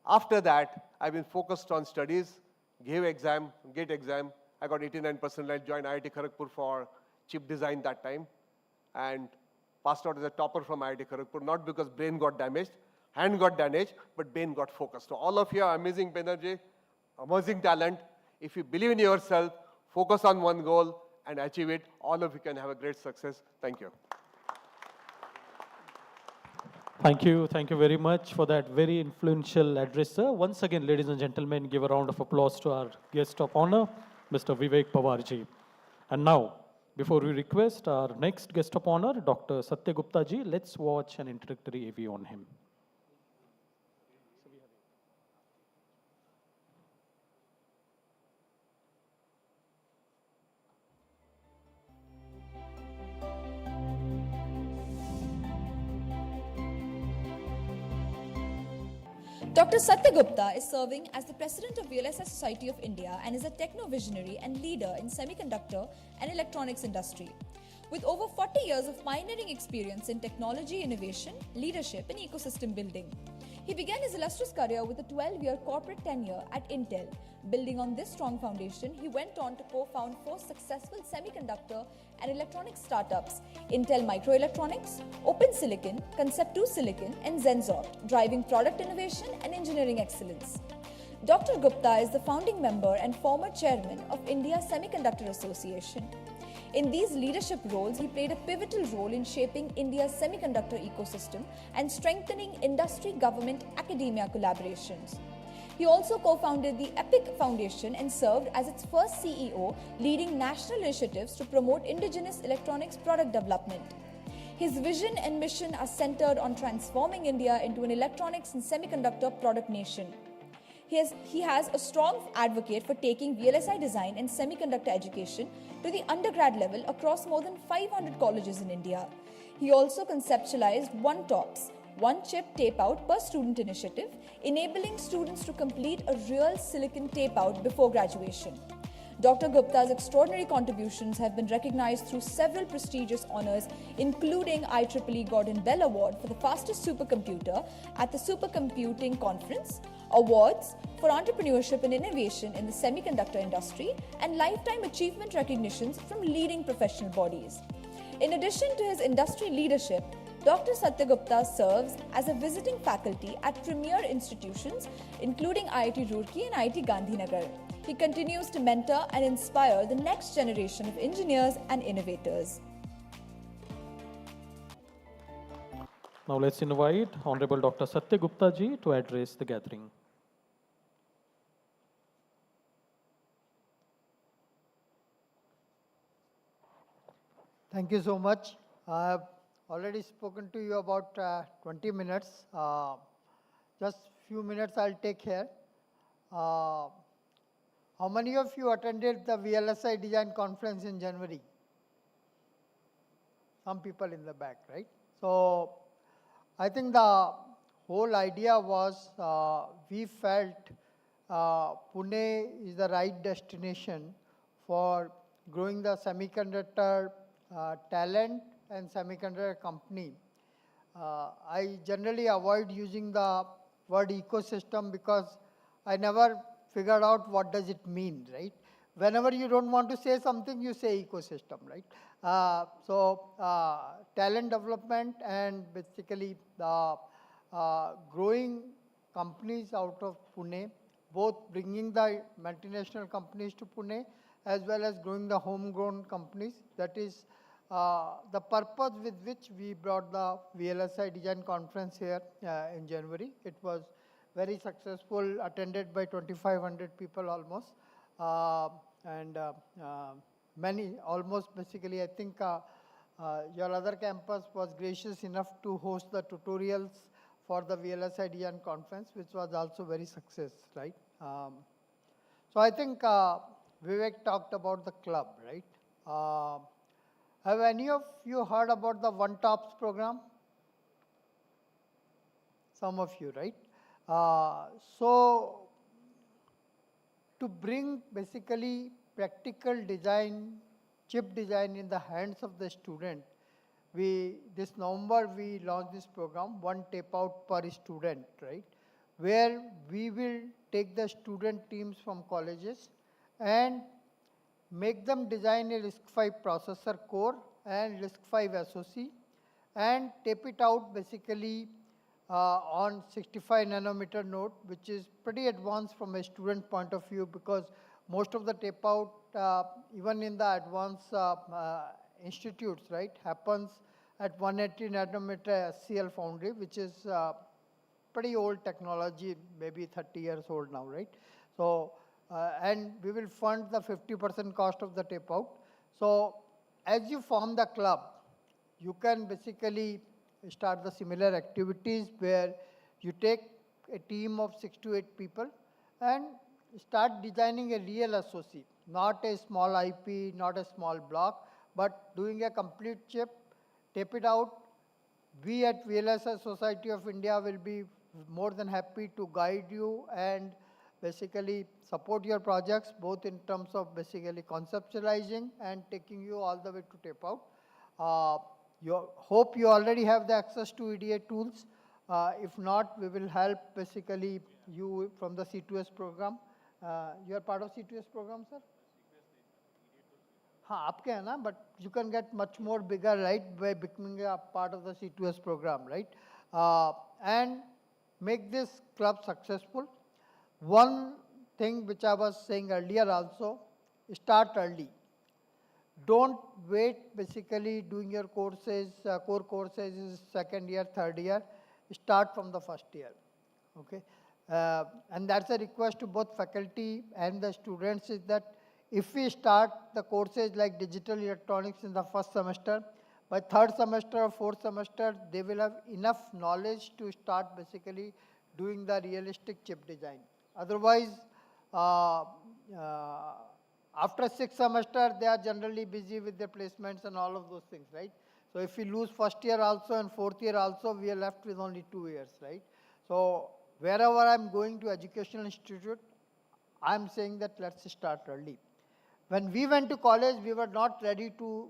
After that, I've been focused on studies, gave exam, GATE exam. I got 89%. I joined IIT Kharagpur for chip design that time, and passed out as a topper from IIT Kharagpur, not because brain got damaged, hand got damaged, but brain got focused. So all of you are amazing energy, amazing talent. If you believe in yourself, focus on one goal and achieve it, all of you can have a great success. Thank you. Thank you. Thank you very much for that very influential address, sir. Once again, ladies and gentlemen, give a round of applause to our guest of honor, Mr. Vivek Pawarji. And now, before we request our next guest of honor, Dr. Satya Gupta ji, let's watch an introductory AV on him. Dr. Satya Gupta is serving as the President of VLSI Society of India and is a techno-visionary and leader in semiconductor and electronics industry. With over 40 years of pioneering experience in technology innovation, leadership and ecosystem building. He began his illustrious career with a 12-year corporate tenure at Intel. Building on this strong foundation, he went on to co-found 4 successful semiconductor and electronics startups, Intel Microelectronics, Open Silicon, Concept2 Silicon, and Zensoft, driving product innovation and engineering excellence. Dr. Gupta is the founding member and former chairman of India Semiconductor Association. In these leadership roles, he played a pivotal role in shaping India's semiconductor ecosystem and strengthening industry, government, academia collaborations. He also co-founded the EPIC Foundation and served as its first CEO, leading national initiatives to promote indigenous electronics product development. His vision and mission are centered on transforming India into an electronics and semiconductor product nation. He has a strong advocate for taking VLSI design and semiconductor education to the undergrad level across more than 500 colleges in India. He also conceptualized One Tops, One Chip Tape Out per Student initiative, enabling students to complete a real silicon tape out before graduation. Dr. Gupta's extraordinary contributions have been recognized through several prestigious honors, including IEEE Gordon Bell Award for the fastest supercomputer at the Supercomputing Conference, awards for entrepreneurship and innovation in the semiconductor industry, and lifetime achievement recognitions from leading professional bodies. In addition to his industry leadership, Dr. Satya Gupta serves as a visiting faculty at premier institutions, including IIT Roorkee and IIT Gandhinagar. He continues to mentor and inspire the next generation of engineers and innovators. Now let's invite Honorable Dr. Satya Gupta ji to address the gathering. Thank you so much. I have already spoken to you about 20 minutes. Just few minutes I'll take here. How many of you attended the VLSI Design Conference in January? Some people in the back, right? So I think the whole idea was we felt Pune is the right destination for growing the semiconductor talent and semiconductor company. I generally avoid using the word ecosystem because I never figured out what does it mean, right? Whenever you don't want to say something, you say ecosystem, right? Talent development and basically the growing companies out of Pune, both bringing the multinational companies to Pune as well as growing the homegrown companies. That is the purpose with which we brought the VLSI Design Conference here in January. It was very successful, attended by 2,500 people almost. Many, almost basically, I think your other campus was gracious enough to host the tutorials for the VLSI Design Conference, which was also very success, right? So I think Vivek talked about the club, right? Have any of you heard about the One Tops program? Some of you, right? So to bring basically practical design, chip design in the hands of the student, this November we launched this program, one tape out per student, right? Where we will take the student teams from colleges and make them design a RISC-V processor core and RISC-V SoC and tape it out basically on 65 nanometer node, which is pretty advanced from a student point of view because most of the tape out, even in the advanced institutes, right, happens at 180 nanometer SCL foundry, which is pretty old technology, maybe 30 years old now, right? So, and we will fund the 50% cost of the tape out. So, as you form the club, you can basically start the similar activities where you take a team of 6 to 8 people and start designing a real SoC, not a small IP, not a small block, but doing a complete chip, tape it out. We at VLSI Society of India will be more than happy to guide you and basically support your projects, both in terms of basically conceptualizing and taking you all the way to tape out. Hope you already have the access to EDA tools. If not, we will help basically you from the C2S program. You are part of C2S program, sir? हाँ, आपके है ना, but you can get much more bigger, right, by becoming a part of the C2S program, right? And make this club successful. One thing which I was saying earlier also, start early. Don't wait basically doing your courses, core courses is second year, third year. Start from the first year, okay? And that's a request to both faculty and the students is that if we start the courses like digital electronics in the first semester, by third semester or fourth semester, they will have enough knowledge to start basically doing the realistic chip design. Otherwise, after 6th semester, they are generally busy with their placements and all of those things, right? So if we lose first year also and fourth year also, we are left with only 2 years, right? So wherever I'm going to educational institute, I'm saying that let's start early. When we went to college, we were not ready to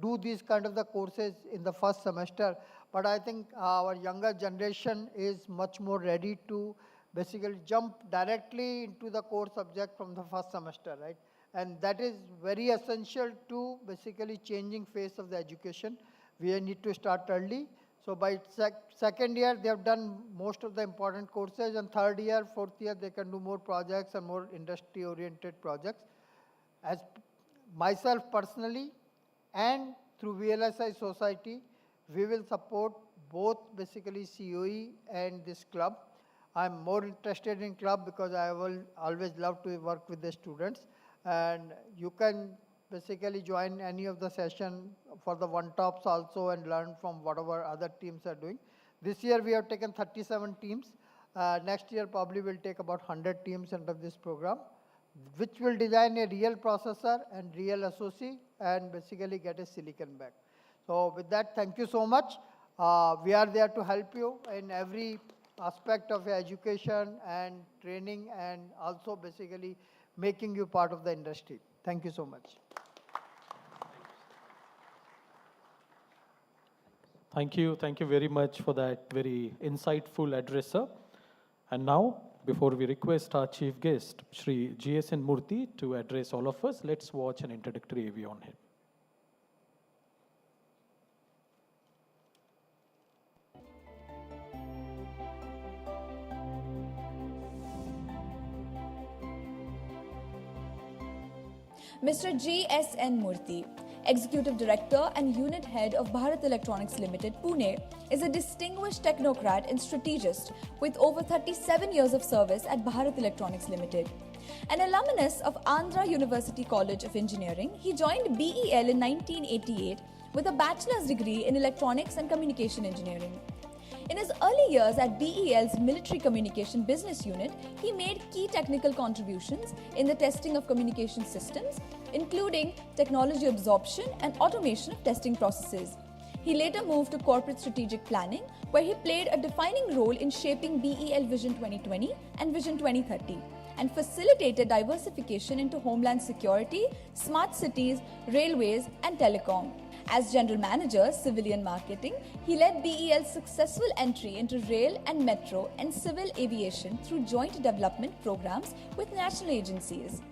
do these kind of the courses in the first semester, but I think our younger generation is much more ready to basically jump directly into the core subject from the first semester, right? And that is very essential to basically changing face of the education. We need to start early. So by second year, they have done most of the important courses, and third year, fourth year, they can do more projects and more industry-oriented projects. As myself personally and through VLSI Society, we will support both basically COE and this club. I'm more interested in club because I will always love to work with the students. And you can basically join any of the session for the one tops also and learn from whatever other teams are doing. This year we have taken 37 teams. Next year probably we'll take about 100 teams under this program, which will design a real processor and real SoC and basically get a silicon back. So with that, thank you so much. We are there to help you in every aspect of your education and training and also basically making you part of the industry. Thank you so much. Thank you very much for that very insightful address, sir. And now before we request our chief guest, Shri GSN Murthy, to address all of us, let's watch an introductory AV on him. Mr. G.S.N. Murthy, Executive Director and Unit Head of Bharat Electronics Limited, Pune, is a distinguished technocrat and strategist with over 37 years of service at Bharat Electronics Limited. An alumnus of Andhra University College of Engineering, he joined BEL in 1988 with a bachelor's degree in Electronics and Communication Engineering. In his early years at BEL's Military Communication Business Unit, he made key technical contributions in the testing of communication systems, including technology absorption and automation of testing processes. He later moved to corporate strategic planning, where he played a defining role in shaping BEL Vision 2020 and Vision 2030, and facilitated diversification into homeland security, smart cities, railways, and telecom. As General Manager, Civilian Marketing, he led BEL's successful entry into rail and metro and civil aviation through joint development programs with national agencies.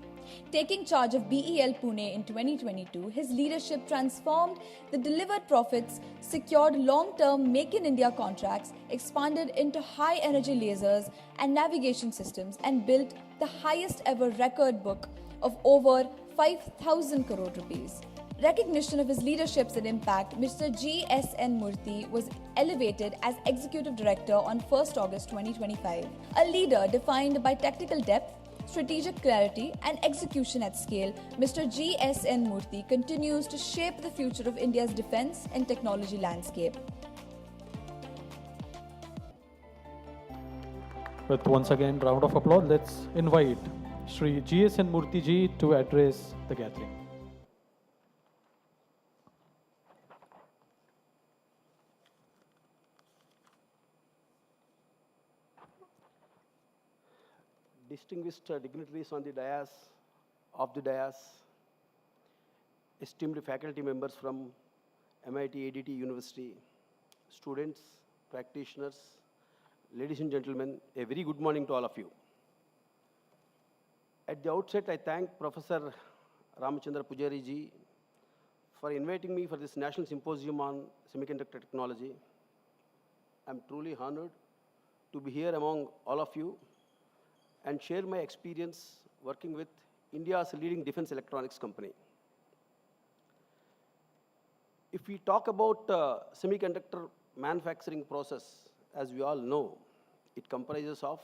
Taking charge of BEL Pune in 2022, his leadership transformed the delivered profits, secured long-term Make in India contracts, expanded into high-energy lasers and navigation systems, and built the highest ever record book of over 5,000 crore rupees. Recognition of his leaderships and impact, Mr. G.S.N. Murthy was elevated as Executive Director on 1st August 2025. A leader defined by tactical depth, strategic clarity, and execution at scale, Mr. G.S.N. Murthy continues to shape the future of India's defense and technology landscape. With once again round of applause, let's invite Shri GSN Murthy ji to address the gathering. Distinguished dignitaries on the dais, of the dais, esteemed faculty members from MIT-ADT University, students, practitioners, ladies and gentlemen, a very good morning to all of you. At the outset, I thank Professor Ramachandra Pujari ji for inviting me for this National Symposium on Semiconductor Technology. I'm truly honored to be here among all of you and share my experience working with India's leading defense electronics company. If we talk about semiconductor manufacturing process, as we all know, it comprises of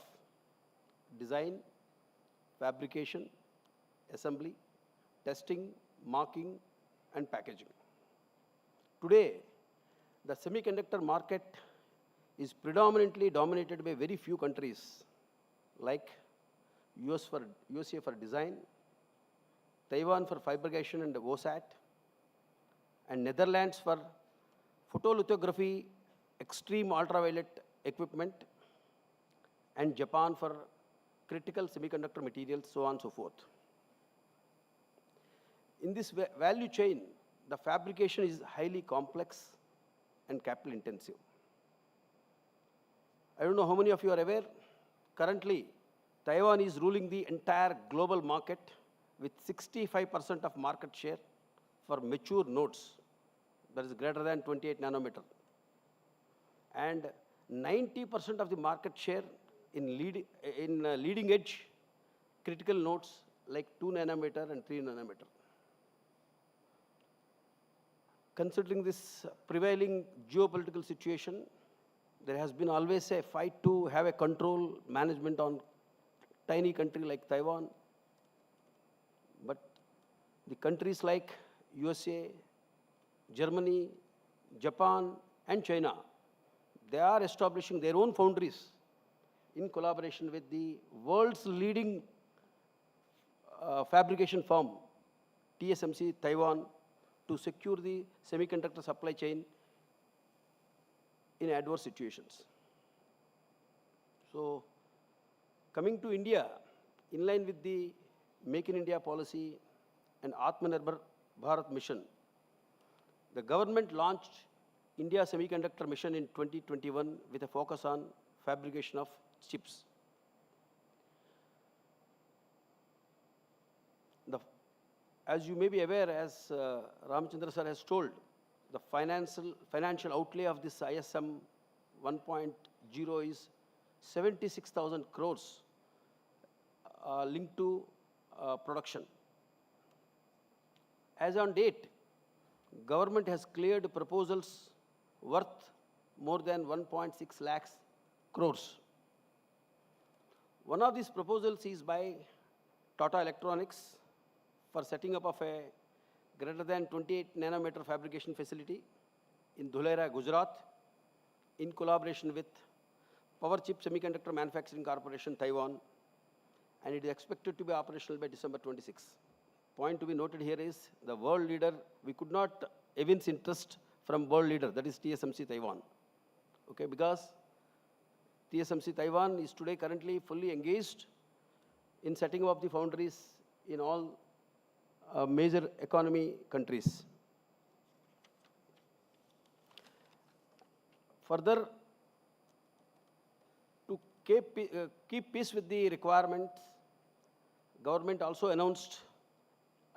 design, fabrication, assembly, testing, marking, and packaging. Today, the semiconductor market is predominantly dominated by very few countries like USA for design, Taiwan for fabrication and OSAT, and Netherlands for photolithography, extreme ultraviolet equipment, and Japan for critical semiconductor materials, so on and so forth. In this value chain, the fabrication is highly complex and capital intensive. I don't know how many of you are aware, currently, Taiwan is ruling the entire global market with 65% of market share for mature nodes, that is greater than 28 nanometer, and 90% of the market share in leading edge critical nodes like 2 nanometer and 3 nanometer. Considering this prevailing geopolitical situation, there has been always a fight to have a control management on tiny country like Taiwan, but the countries like USA, Germany, Japan, and China, they are establishing their own foundries in collaboration with the world's leading fabrication firm, TSMC Taiwan, to secure the semiconductor supply chain in adverse situations. So, coming to India, in line with the Make in India policy and Atmanirbhar Bharat mission, the government launched India Semiconductor Mission in 2021 with a focus on fabrication of chips. As you may be aware, as Ramchandra sir has told, the financial outlay of this ISM 1.0 is 76,000 crores linked to production. As on date, government has cleared proposals worth more than 1.6 lakhs crores. One of these proposals is by Tata Electronics for setting up of a greater than 28 nanometer fabrication facility in Dhulera, Gujarat, in collaboration with Power Chip Semiconductor Manufacturing Corporation, Taiwan, and it is expected to be operational by December 26. Point to be noted here is the world leader, we could not evince interest from world leader, that is TSMC Taiwan. Okay, because TSMC Taiwan is today currently fully engaged in setting up the foundries in all major economy countries. Further, to keep pace with the requirements, government also announced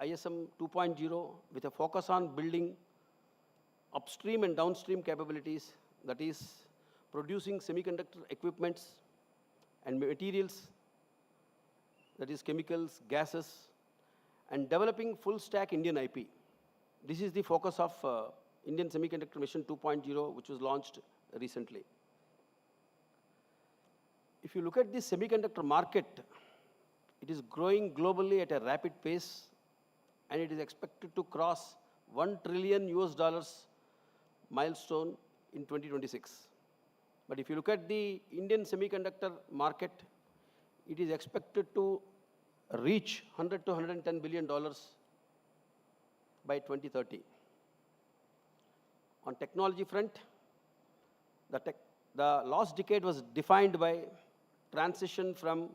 ISM 2.0 with a focus on building upstream and downstream capabilities, that is, producing semiconductor equipments and materials, that is, chemicals, gases, and developing full stack Indian IP. This is the focus of Indian Semiconductor Mission 2.0, which was launched recently. If you look at the semiconductor market, it is growing globally at a rapid pace, and it is expected to cross $1 trillion milestone in 2026. But if you look at the Indian semiconductor market, it is expected to reach $100 to $110 billion by 2030. On technology front, the last decade was defined by transition from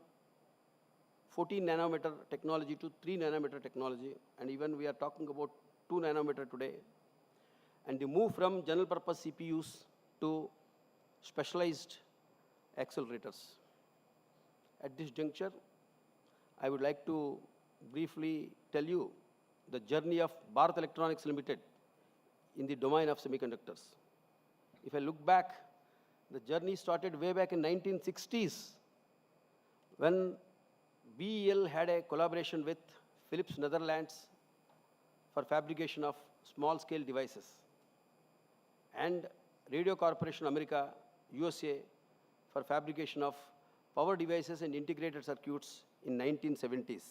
14 nanometer technology to 3 nanometer technology, and even we are talking about 2 nanometer today, and the move from general purpose CPUs to specialized accelerators. At this juncture, I would like to briefly tell you the journey of Bharat Electronics Limited in the domain of semiconductors. If I look back, the journey started way back in 1960s when BEL had a collaboration with Philips Netherlands for fabrication of small-scale devices, and Radio Corporation America, USA, for fabrication of power devices and integrated circuits in 1970s.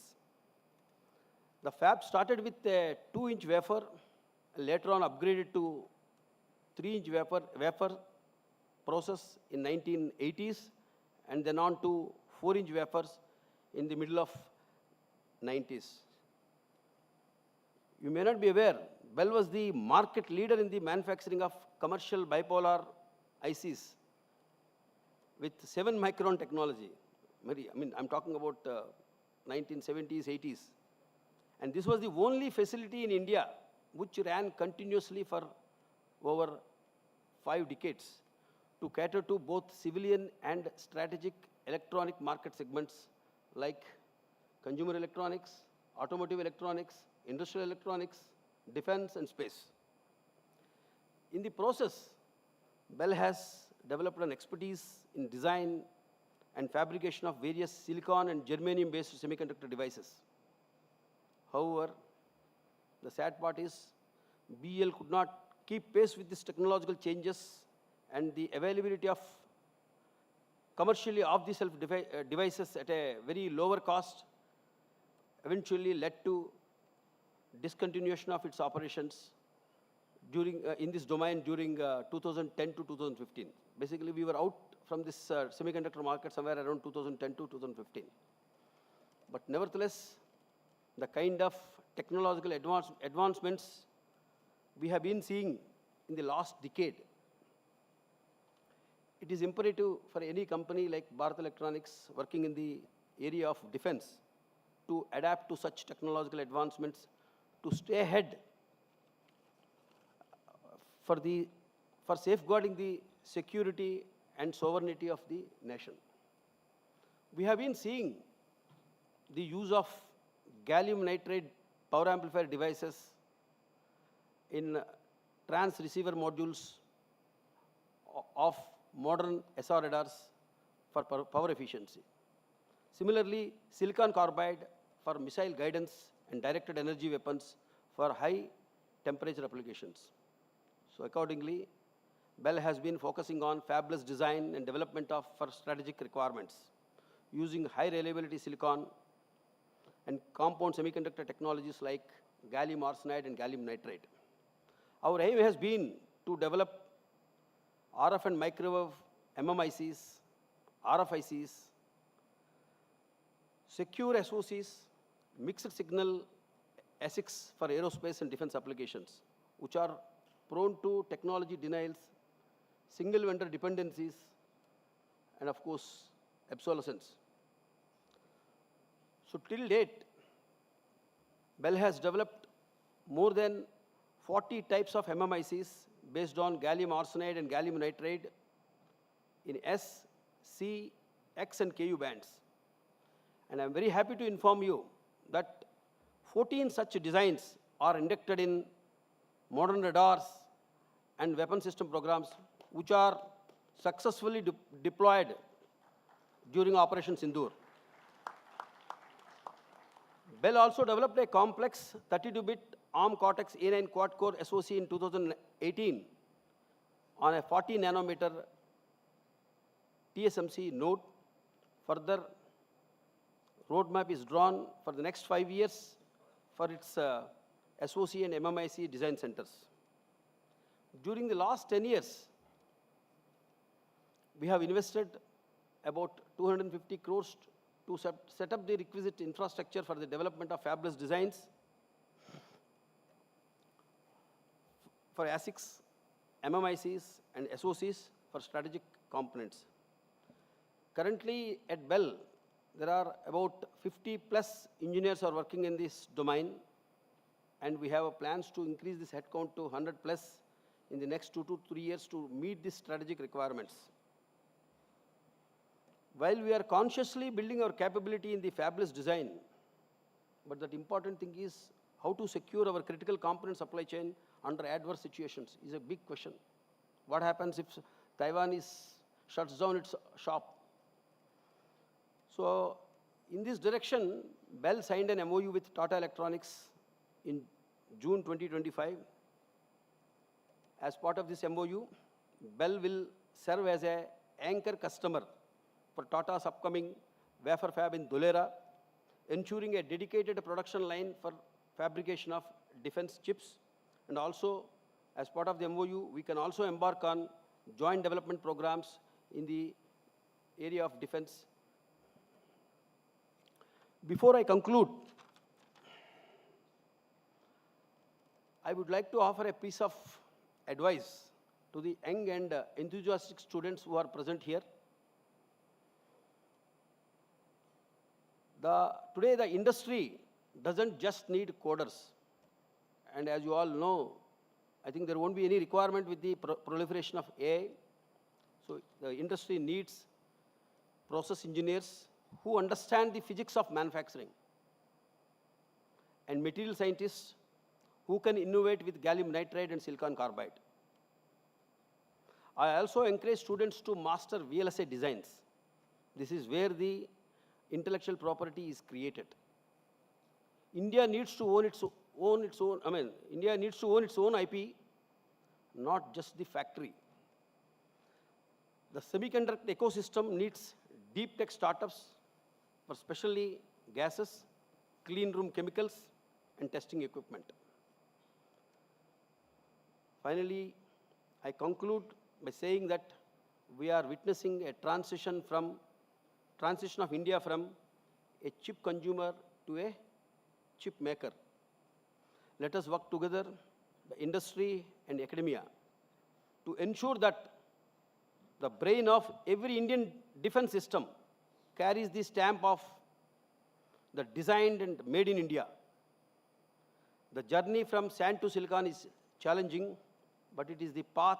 The fab started with a 2-inch wafer, later on upgraded to 3-inch wafer process in 1980s, and then on to 4-inch wafers in the middle of 90s. You may not be aware, Bell was the market leader in the manufacturing of commercial bipolar ICs with 7-micron technology. I'm talking about 1970s, 80s. And this was the only facility in India which ran continuously for over 5 decades to cater to both civilian and strategic electronic market segments like consumer electronics, automotive electronics, industrial electronics, defense, and space. In the process, Bell has developed an expertise in design and fabrication of various silicon and germanium-based semiconductor devices. However, the sad part is BEL could not keep pace with these technological changes, and the availability of commercially off-the-shelf devices at a very lower cost eventually led to discontinuation of its operations during, in this domain during 2010 to 2015. Basically, we were out from this semiconductor market somewhere around 2010 to 2015. But nevertheless, the kind of technological advancements we have been seeing in the last decade, it is imperative for any company like Bharat Electronics working in the area of defense to adapt to such technological advancements, to stay ahead for safeguarding the security and sovereignty of the nation. We have been seeing the use of gallium nitride power amplifier devices, in trans receiver modules of modern SR radars for power efficiency. Similarly, silicon carbide for missile guidance and directed energy weapons for high temperature applications. So accordingly, BEL has been focusing on fabless design and development for strategic requirements using high reliability silicon and compound semiconductor technologies like gallium arsenide and gallium nitride. Our aim has been to develop RF and microwave MMICs, RFICs, secure SOCs, mixed signal ASICs for aerospace and defense applications, which are prone to technology denials, single vendor dependencies, and of course, obsolescence. So till date, BEL has developed more than 40 types of MMICs based on gallium arsenide and gallium nitride in S, C, X, and Ku bands. And I'm very happy to inform you that 14 such designs are inducted in modern radars and weapon system programs, which are successfully deployed during Operation Sindoor. BEL also developed a complex 32-bit ARM Cortex A9 quad-core SoC in 2018 on a 40 nanometer TSMC node. Further, roadmap is drawn for the next 5 years for its SoC and MMIC design centers. During the last 10 years, we have invested about 250 crores to set up the requisite infrastructure for the development of fabless designs for ASICs, MMICs, and SoCs for strategic components. Currently at BEL, there are about 50 plus engineers are working in this domain, and we have plans to increase this headcount to 100 plus in the next 2 to 3 years to meet these strategic requirements. While we are consciously building our capability in the fabless design, but the important thing is how to secure our critical component supply chain under adverse situations is a big question. What happens if Taiwan shuts down its shop? So in this direction, BEL signed an MOU with Tata Electronics in June 2025. As part of this MOU, BEL will serve as an anchor customer for Tata's upcoming wafer fab in Dholera, ensuring a dedicated production line for fabrication of defense chips. And also, as part of the MOU, we can also embark on joint development programs in the area of defense. Before I conclude, I would like to offer a piece of advice to the young and enthusiastic students who are present here. Today, the industry doesn't just need coders. And as you all know, I think there won't be any requirement with the proliferation of AI. So the industry needs process engineers who understand the physics of manufacturing, and material scientists who can innovate with gallium nitride and silicon carbide. I also encourage students to master VLSI designs. This is where the intellectual property is created. India needs to own its own IP, not just the factory. The semiconductor ecosystem needs deep tech startups for specially gases, clean room chemicals, and testing equipment. Finally, I conclude by saying that we are witnessing a transition of India from a chip consumer to a chip maker. Let us work together, the industry and academia, to ensure that the brain of every Indian defense system carries the stamp of the designed and made in India. The journey from sand to silicon is challenging, but it is the path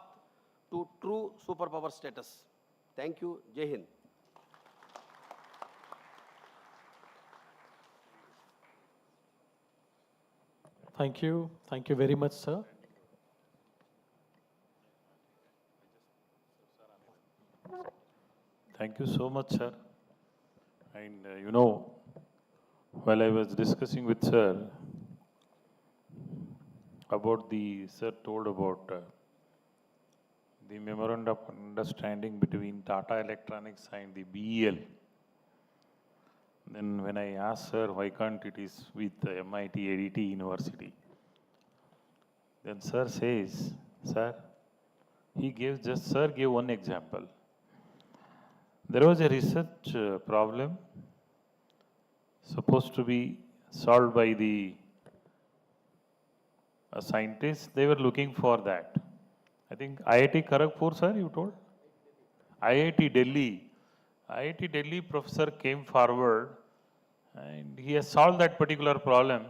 to true superpower status. Thank you. Jai Hind. Thank you. Thank you very much, sir. Thank you so much, sir. And you know, while I was discussing with sir about sir told about the memorandum of understanding between Tata Electronics and the BEL. Then when I asked sir, why can't it is with the MIT-ADT University? Then sir says, sir, sir gave one example. There was a research problem supposed to be solved by the scientists. They were looking for that. I think IIT Kharagpur, sir, you told? IIT Delhi. IIT Delhi professor came forward and he has solved that particular problem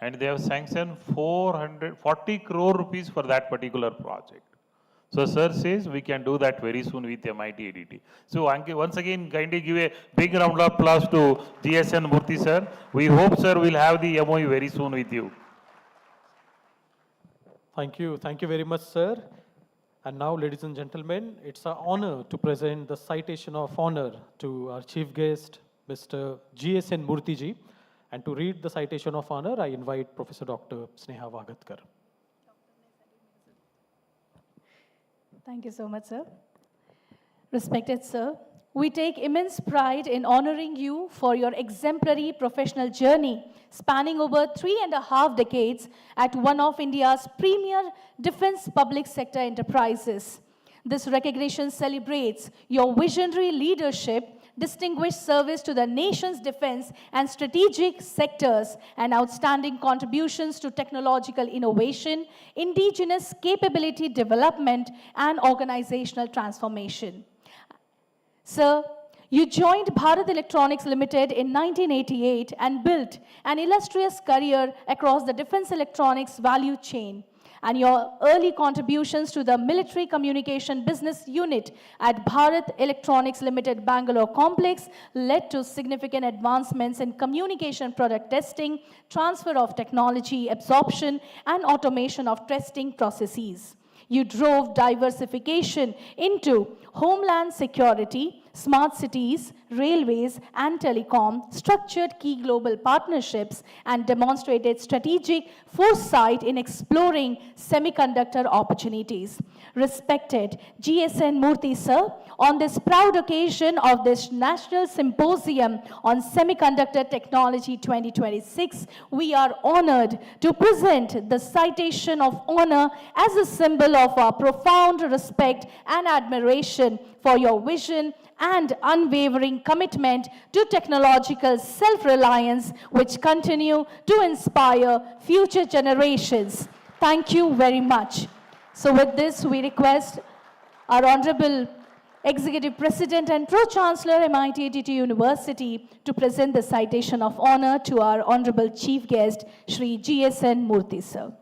and they have sanctioned 440 crore rupees for that particular project. So sir says we can do that very soon with MIT-ADT. So once again, kindly give a big round of applause to GSN Murthy sir. We hope sir will have the MOU very soon with you. Thank you. Thank you very much, sir. And now, ladies and gentlemen, it's an honor to present the citation of honor to our chief guest, Mr. GSN Murthy ji. And to read the citation of honor, I invite Professor Dr. Sneha Vagatkar. Thank you so much, sir. Respected sir, we take immense pride in honoring you for your exemplary professional journey spanning over 3.5 decades at one of India's premier defense public sector enterprises. This recognition celebrates your visionary leadership, distinguished service to the nation's defense and strategic sectors, and outstanding contributions to technological innovation, indigenous capability development, and organizational transformation. Sir, you joined Bharat Electronics Limited in 1988 and built an illustrious career across the defense electronics value chain. And your early contributions to the military communication business unit at Bharat Electronics Limited Bangalore complex led to significant advancements in communication product testing, transfer of technology, absorption, and automation of testing processes. You drove diversification into homeland security, smart cities, railways, and telecom, structured key global partnerships, and demonstrated strategic foresight in exploring semiconductor opportunities. Respected GSN Murthy sir, on this proud occasion of this National Symposium on Semiconductor Technology 2026, we are honored to present the citation of honor as a symbol of our profound respect and admiration for your vision and unwavering commitment to technological self-reliance, which continue to inspire future generations. Thank you very much. So with this, we request our Honorable Executive President and Pro-Chancellor, MIT-ADT University, to present the citation of honor to our Honorable Chief Guest, Shri GSN Murthy, sir.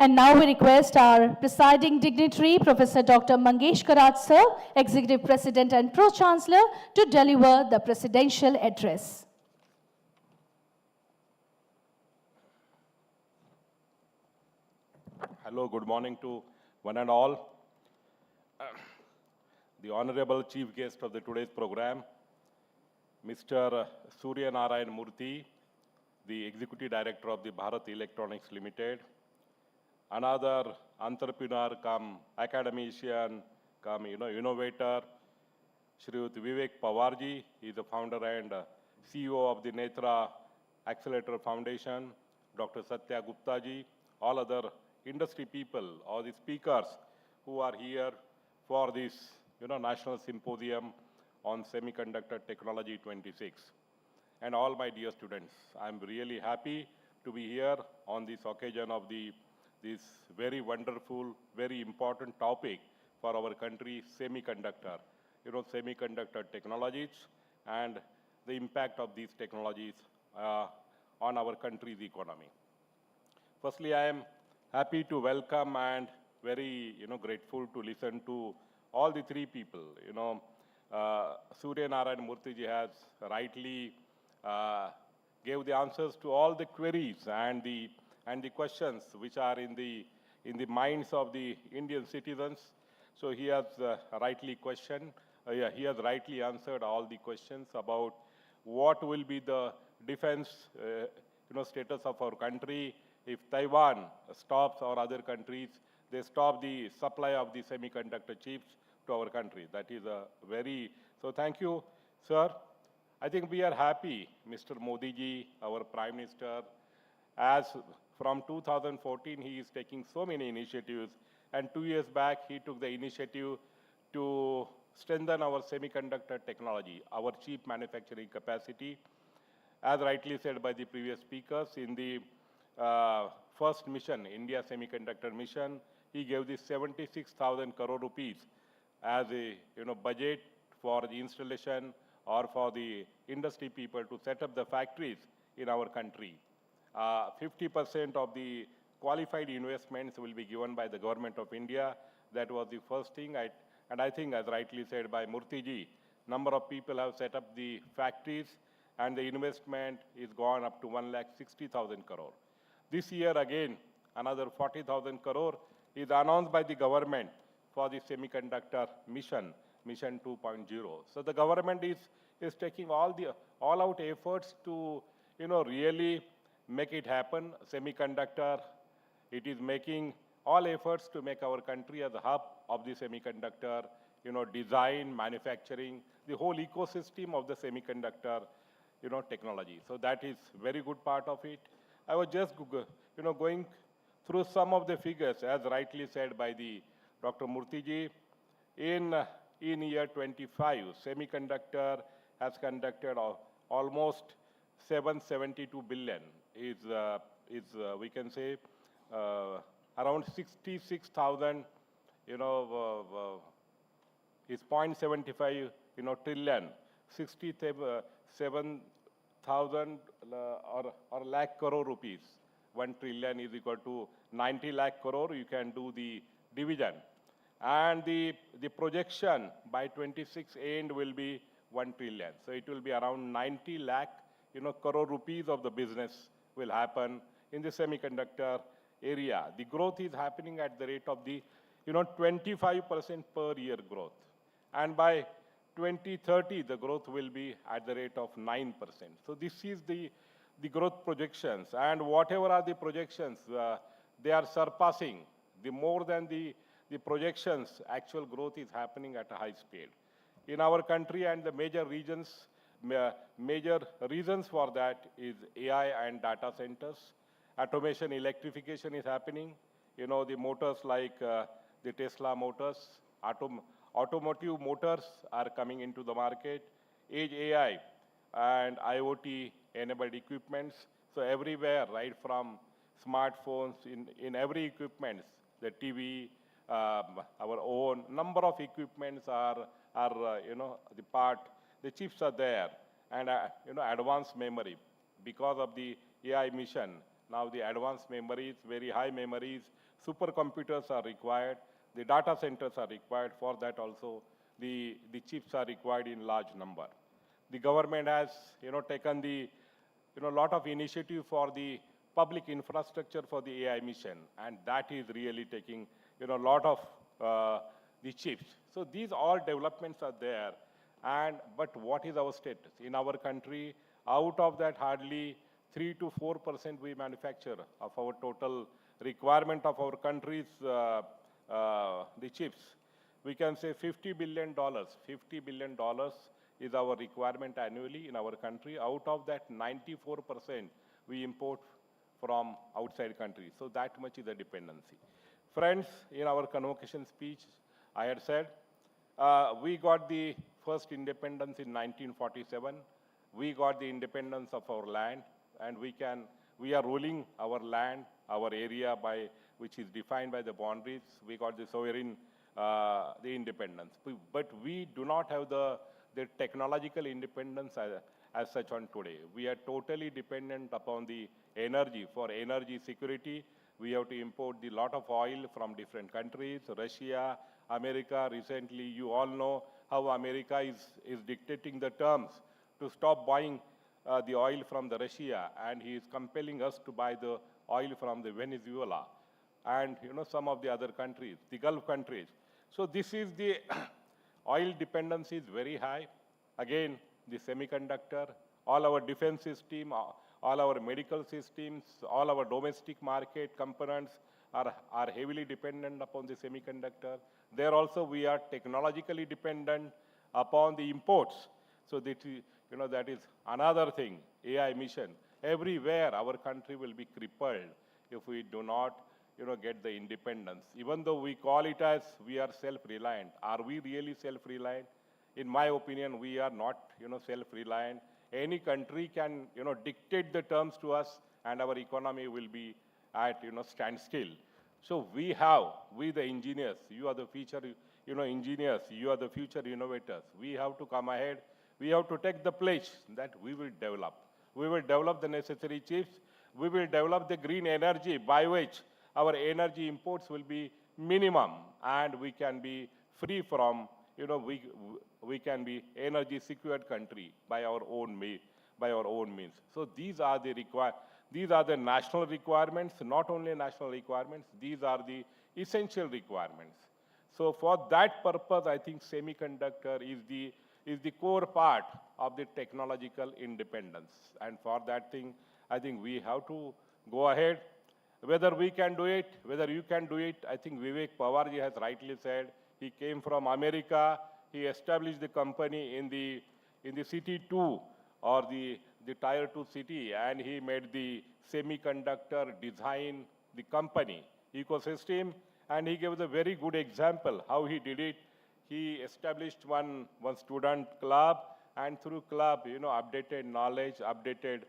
And now we request our presiding dignitary, Professor Dr. Mangesh Karat, sir, Executive President and Pro-Chancellor, to deliver the presidential address. Hello, good morning to one and all. The Honorable Chief Guest of today's program, Mr. Surya Narayan Murthy, the Executive Director of the Bharat Electronics Limited, another entrepreneur come academician come innovator, Shri Vivek Pawarji. He is the founder and CEO of the Netra Accelerator Foundation, Dr. Satya Gupta ji, all other industry people, all the speakers who are here for this National Symposium on Semiconductor Technology 26. And all my dear students, I'm really happy to be here on this occasion of this very wonderful, very important topic for our country, semiconductor. Semiconductor technologies and the impact of these technologies on our country's economy. Firstly, I am happy to welcome and very grateful to listen to all the three people. Surya Narayan Murthy ji has rightly gave the answers to all the queries and the questions which are in the minds of the Indian citizens. So he has rightly questioned, he has rightly answered all the questions about what will be the defense status of our country if Taiwan stops or other countries, they stop the supply of the semiconductor chips to our country. That is a very, so thank you, sir. I think we are happy, Mr. Modi ji, our Prime Minister, as from 2014 he is taking so many initiatives, and 2 years back he took the initiative to strengthen our semiconductor technology, our chip manufacturing capacity. As rightly said by the previous speakers, in the first mission, India Semiconductor Mission, he gave the 76,000 crore rupees as a budget for the installation or for the industry people to set up the factories in our country. 50% of the qualified investments will be given by the government of India. That was the first thing. And I think, as rightly said by Murthy ji, number of people have set up the factories, and the investment is gone up to 1,60,000 crore. This year again, another 40,000 crore is announced by the government for the semiconductor mission, Mission 2.0. So the government is taking all out efforts to really make it happen. Semiconductor, it is making all efforts to make our country as a hub of the semiconductor, design, manufacturing, the whole ecosystem of the semiconductor, technology. So that is very good part of it. I was just, going through some of the figures, as rightly said by the Dr. Murthy ji. In year 25, semiconductor has conducted almost 772 billion. We can say around 66,000, is 0.75, trillion. 67,000 or lakh crore rupees. 1 trillion is equal to 90 lakh crore. You can do the division. And the projection by 26 end will be 1 trillion. So it will be around 90 lakh, crore rupees of the business will happen in the semiconductor area. The growth is happening at the rate of the, 25% per year growth. And by 2030, the growth will be at the rate of 9%. So this is the growth projections. And whatever are the projections, they are surpassing more than the projections. Actual growth is happening at a high speed. In our country and the major reasons for that is AI and data centers. Automation, electrification is happening. The motors like the Tesla motors, automotive motors are coming into the market, Edge AI and IoT enabled equipments. So everywhere, right from smartphones, in every equipment, the TV, our own number of equipments are the chips are there, and advanced memory. Because of the AI mission, now the advanced memories, very high memories, supercomputers are required, the data centers are required. For that also, the chips are required in large number. The government has, taken the, lot of initiative for the public infrastructure for the AI mission, and that is really taking, lot of the chips. So these all developments are there, but what is our status? In our country, out of that hardly 3 to 4% we manufacture of our total requirement of our country's the chips. We can say $50 billion. $50 billion is our requirement annually in our country. Out of that, 94% we import from outside countries. So that much is a dependency. Friends, in our convocation speech, I had said, we got the first independence in 1947. We got the independence of our land, and we are ruling our land, our area which is defined by the boundaries. We got the sovereign, the independence. But we do not have the technological independence as such on today. We are totally dependent upon the energy. For energy security, we have to import the lot of oil from different countries, Russia, America. Recently, you all know how America is dictating the terms to stop buying the oil from the Russia, and he is compelling us to buy the oil from the Venezuela and some of the other countries, the Gulf countries. So this is the oil dependency is very high. Again, the semiconductor, all our defense system, all our medical systems, all our domestic market components are heavily dependent upon the semiconductor. There also we are technologically dependent upon the imports. So that is, that is another thing, AI mission. Everywhere our country will be crippled if we do not get the independence. Even though we call it as we are self-reliant, are we really self-reliant? In my opinion, we are not self-reliant. Any country can dictate the terms to us, and our economy will be at standstill. So we the engineers, you are the future engineers, you are the future innovators. We have to come ahead. We have to take the pledge that we will develop. We will develop the necessary chips. We will develop the green energy by which our energy imports will be minimum, and we can be free from, we can be energy secured country by our own means. So these are the national requirements, not only national requirements, these are the essential requirements. So for that purpose, I think semiconductor is the core part of the technological independence. And for that thing, I think we have to go ahead. Whether we can do it, whether you can do it, I think Vivek Pawarji has rightly said. He came from America. He established the company in the city 2 or the tier 2 city, and he made the semiconductor design, the company ecosystem, and he gave a very good example how he did it. He established one student club, and through club, updated knowledge, updated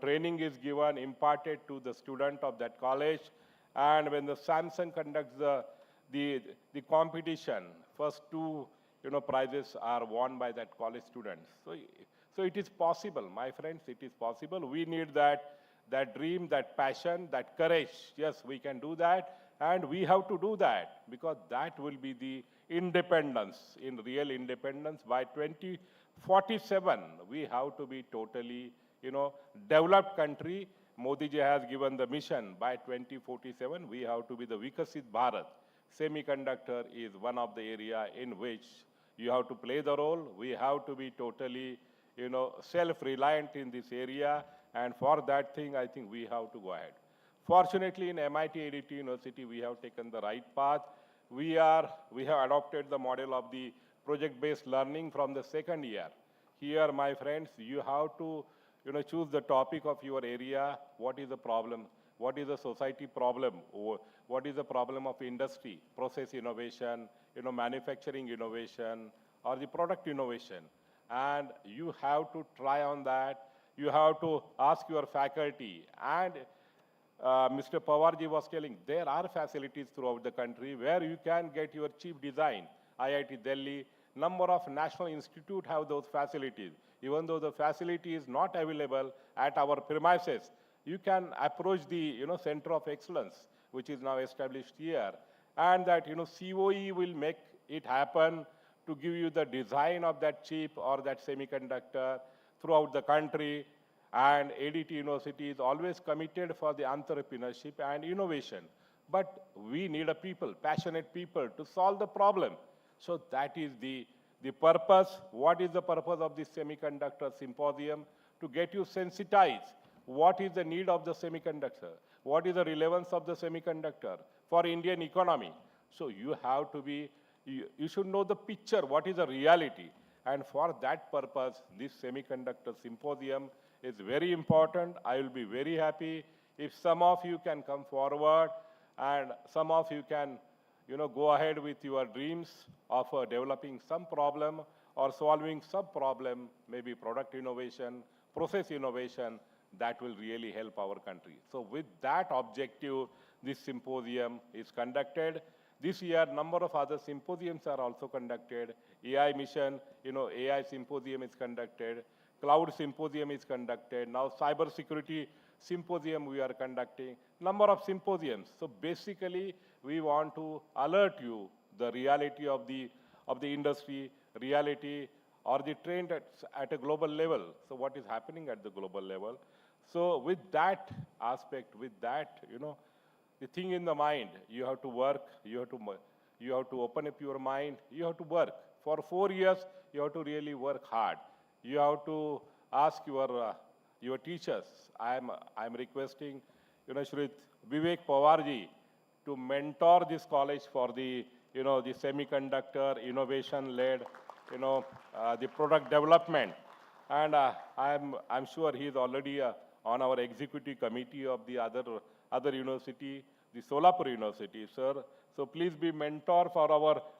training is given, imparted to the student of that college. And when the Samsung conducts the competition, first 2 prizes are won by that college students. So it is possible, my friends, it is possible. We need that dream, that passion, that courage. Yes, we can do that, and we have to do that, because that will be the independence, in real independence. By 2047, we have to be totally developed country. Modi ji has given the mission by 2047, we have to be the Vikasit Bharat. Semiconductor is one of the area in which you have to play the role. We have to be totally, self-reliant in this area, and for that thing, I think we have to go ahead. Fortunately, in MIT-ADT University, we have taken the right path. We have adopted the model of the project-based learning from the second year. Here, my friends, you have to choose the topic of your area. What is the problem? What is the society problem? What is the problem of industry? Process innovation, manufacturing innovation, or the product innovation. And you have to try on that. You have to ask your faculty. And Mr. Pawarji was telling, there are facilities throughout the country where you can get your cheap design. IIT Delhi, number of national institutes have those facilities. Even though the facility is not available at our premises, you can approach the Center of Excellence, which is now established here. And that COE will make it happen to give you the design of that chip or that semiconductor throughout the country. And ADT University is always committed for the entrepreneurship and innovation. But we need a people, passionate people, to solve the problem. So that is the purpose. What is the purpose of this semiconductor symposium? To get you sensitized. What is the need of the semiconductor? What is the relevance of the semiconductor for Indian economy? So you have to be, you should know the picture, what is the reality. And for that purpose, this semiconductor symposium is very important. I will be very happy if some of you can come forward and some of you can go ahead with your dreams of developing some problem or solving some problem, maybe product innovation, process innovation, that will really help our country. So with that objective, this symposium is conducted. This year, number of other symposiums are also conducted. AI mission, AI symposium is conducted. Cloud symposium is conducted. Now cyber security symposium we are conducting. Number of symposiums. So basically, we want to alert you the reality of the industry, reality or the trend at a global level. So what is happening at the global level? So with that aspect, with that, the thing in the mind, you have to work, you have to open up your mind, you have to work. For 4 years, you have to really work hard. You have to ask your teachers. I'm requesting, Shri Vivek Pawarji to mentor this college for the semiconductor innovation-led, the product development. And I'm sure he is already on our executive committee of the other university, the Solapur University, sir. So please be mentor for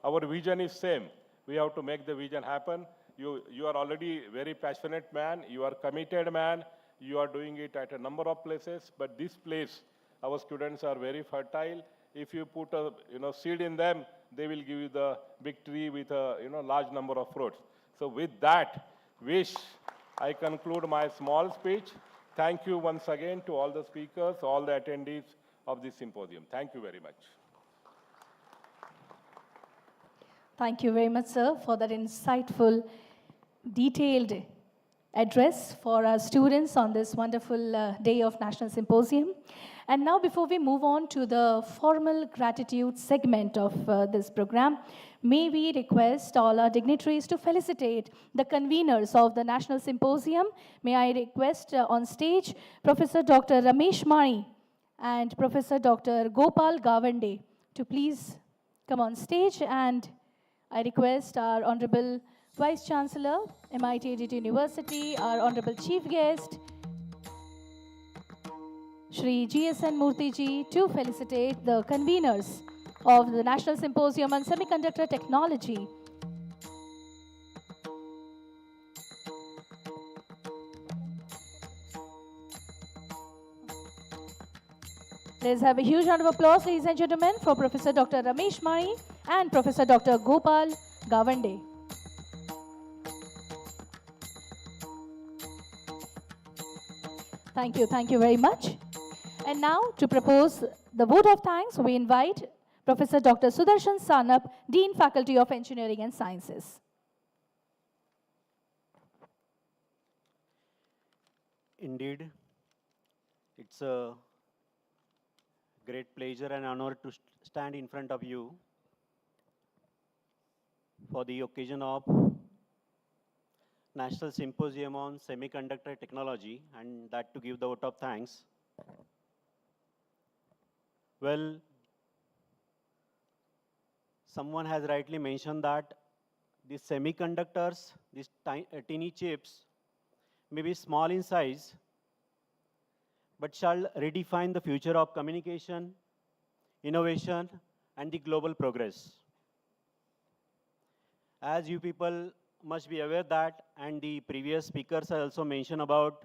our vision is same. We have to make the vision happen. You are already very passionate man. You are committed man. You are doing it at a number of places. But this place, our students are very fertile. If you put a seed in them, they will give you the big tree with a large number of fruits. So with that wish, I conclude my small speech. Thank you once again to all the speakers, all the attendees of this symposium. Thank you very much. Thank you very much, sir, for that insightful, detailed address for our students on this wonderful day of National Symposium. And now, before we move on to the formal gratitude segment of this program, may we request all our dignitaries to felicitate the conveners of the National Symposium. May I request on stage Professor Dr. Ramesh Mani and Professor Dr. Gopal Gavande to please come on stage, and I request our Honorable Vice Chancellor, MIT-ADT University, our Honorable Chief Guest, Shri GSN Murthy ji, to felicitate the conveners of the National Symposium on Semiconductor Technology. Let's have a huge round of applause, ladies and gentlemen, for Professor Dr. Ramesh Mani and Professor Dr. Gopal Gavande. Thank you very much. And now, to propose the vote of thanks, we invite Professor Dr. Sudarshan Sanap, Dean Faculty of Engineering and Sciences. Indeed, it's a great pleasure and honor to stand in front of you for the occasion of National Symposium on Semiconductor Technology, and that to give the vote of thanks. Well, someone has rightly mentioned that these semiconductors, these teeny chips, may be small in size, but shall redefine the future of communication, innovation, and the global progress. As you people must be aware that, and the previous speakers have also mentioned about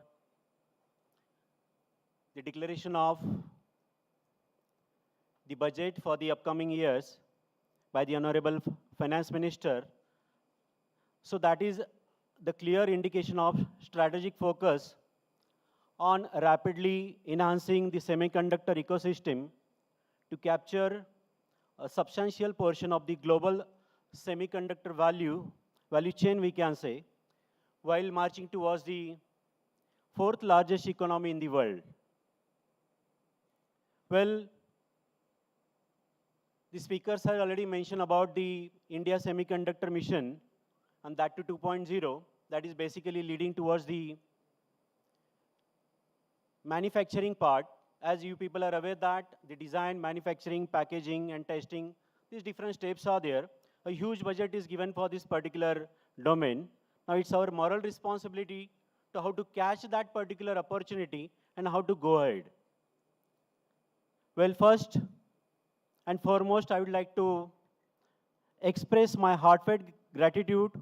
the declaration of the budget for the upcoming years by the Honorable Finance Minister. So that is the clear indication of strategic focus on rapidly enhancing the semiconductor ecosystem to capture a substantial portion of the global semiconductor value chain, we can say, while marching towards the 4th largest economy in the world. Well, the speakers have already mentioned about the India Semiconductor Mission, and that to 2.0, that is basically leading towards the manufacturing part. As you people are aware that the design, manufacturing, packaging, and testing, these different steps are there. A huge budget is given for this particular domain. Now it's our moral responsibility to how to catch that particular opportunity and how to go ahead. Well, first and foremost, I would like to express my heartfelt gratitude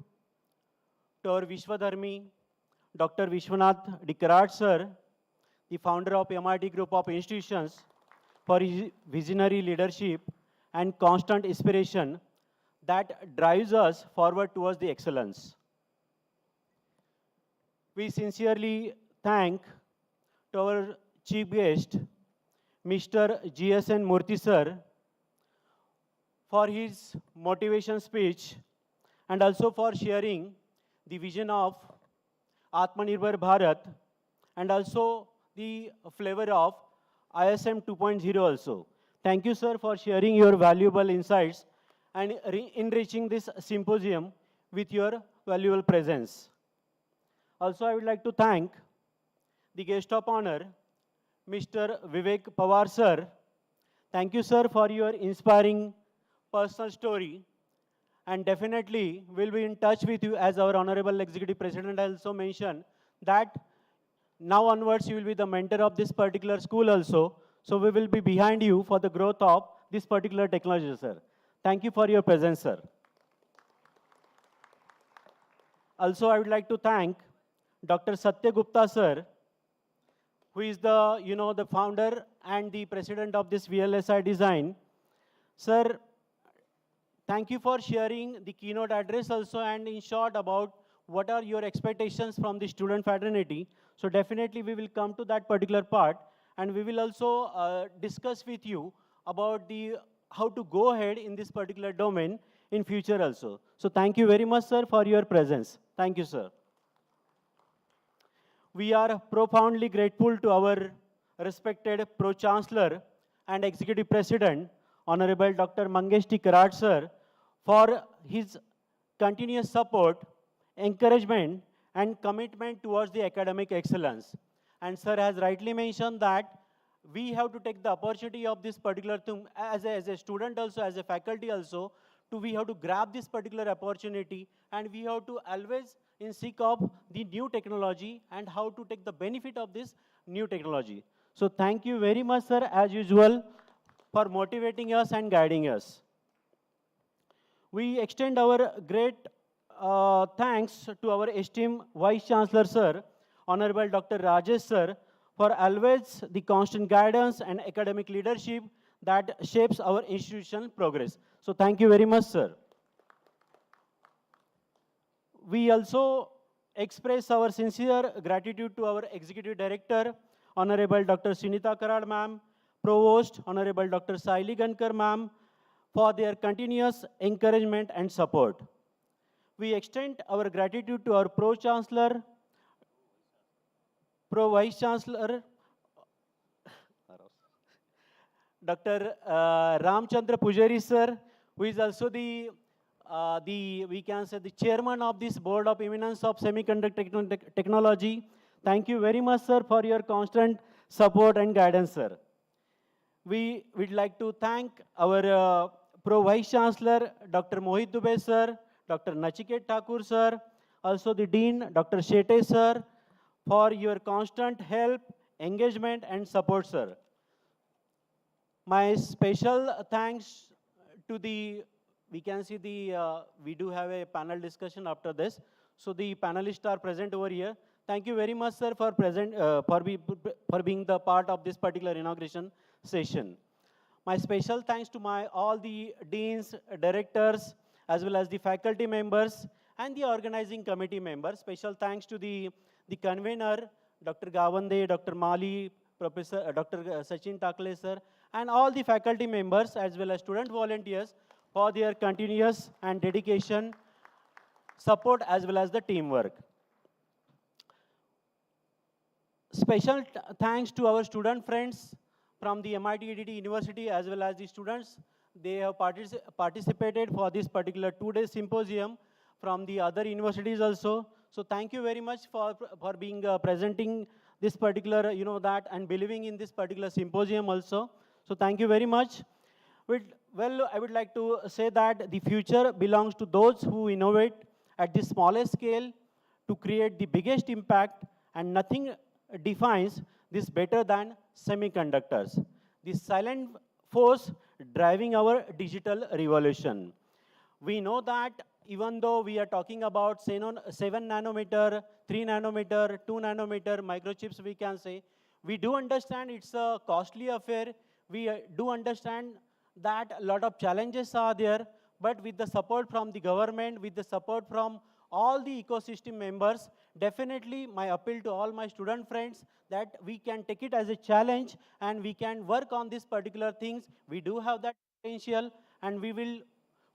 to our Vishwadharmi, Dr. Vishwanath Dikarat sir, the founder of MIT Group of Institutions, for his visionary leadership and constant inspiration that drives us forward towards the excellence. We sincerely thank to our chief guest, Mr. GSN Murthy sir, for his motivation speech and also for sharing the vision of Atmanirbhar Bharat, and also the flavor of ISM 2.0 also. Thank you, sir, for sharing your valuable insights and enriching this symposium with your valuable presence. Also, I would like to thank the guest of honor, Mr. Vivek Pawar, sir. Thank you, sir, for your inspiring personal story. And definitely, we'll be in touch with you, as our Honorable Executive President also mentioned, that now onwards you will be the mentor of this particular school also. So we will be behind you for the growth of this particular technology, sir. Thank you for your presence, sir. Also, I would like to thank Dr. Satya Gupta, sir, who is the founder and the president of this VLSI design. Sir, thank you for sharing the keynote address also, and in short about what are your expectations from the student fraternity. So definitely we will come to that particular part, and we will also discuss with you about how to go ahead in this particular domain in future also. So thank you very much, sir, for your presence. Thank you, sir. We are profoundly grateful to our respected Pro-Chancellor and Executive President, Honorable Dr. Mangesh T. Karat, sir, for his continuous support, encouragement, and commitment towards the academic excellence. And sir has rightly mentioned that we have to take the opportunity of this particular thing as a student also, as a faculty also, we have to grab this particular opportunity, and we have to always in seek of the new technology and how to take the benefit of this new technology. So thank you very much, sir, as usual, for motivating us and guiding us. We extend our great thanks to our esteemed Vice Chancellor, sir, Honorable Dr. Rajesh, sir, for always the constant guidance and academic leadership that shapes our institutional progress. So thank you very much, sir. We also express our sincere gratitude to our Executive Director, Honorable Dr. Sunita Karad, ma'am, Provost, Honorable Dr. Saili Gankar, ma'am, for their continuous encouragement and support. We extend our gratitude to our Pro-Chancellor, Pro-Vice Chancellor, Dr. Ramchandra Pujari, sir, who is also we can say the chairman of this Board of Eminence of Semiconductor Technology. Thank you very much, sir, for your constant support and guidance, sir. We would like to thank our Pro-Vice Chancellor, Dr. Mohit Dubey, sir, Dr. Nachiket Thakur, sir, also the Dean, Dr. Shete, sir, for your constant help, engagement, and support, sir. My special thanks to we can see we do have a panel discussion after this. So the panelists are present over here. Thank you very much, sir, for being the part of this particular inauguration session. My special thanks to all the deans, directors, as well as the faculty members and the organizing committee members. Special thanks to the convener, Dr. Gawande, Dr. Mali, Professor Dr. Sachin Takle, sir, and all the faculty members as well as student volunteers for their continuous and dedication, support, as well as the teamwork. Special thanks to our student friends from the MIT-ADT University as well as the students. They have participated for this particular 2-day symposium from the other universities also. So thank you very much for being presenting this particular, and believing in this particular symposium also. So thank you very much. Well, I would like to say that the future belongs to those who innovate at the smallest scale to create the biggest impact, and nothing defines this better than semiconductors, the silent force driving our digital revolution. We know that even though we are talking about 7 nanometer, 3 nanometer, 2 nanometer microchips, we can say, we do understand it's a costly affair. We do understand that a lot of challenges are there, but with the support from the government, with the support from all the ecosystem members, definitely my appeal to all my student friends that we can take it as a challenge and we can work on these particular things. We do have that potential, and we will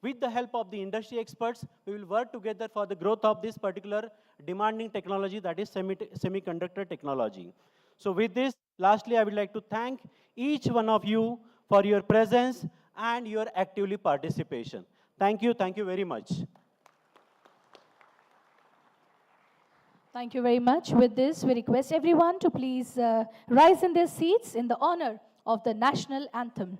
With the help of the industry experts, we will work together for the growth of this particular demanding technology, that is semiconductor technology. So with this, lastly, I would like to thank each one of you for your presence and your actively participation. Thank you very much. Thank you very much. With this, we request everyone to please rise in their seats in the honor of the national anthem.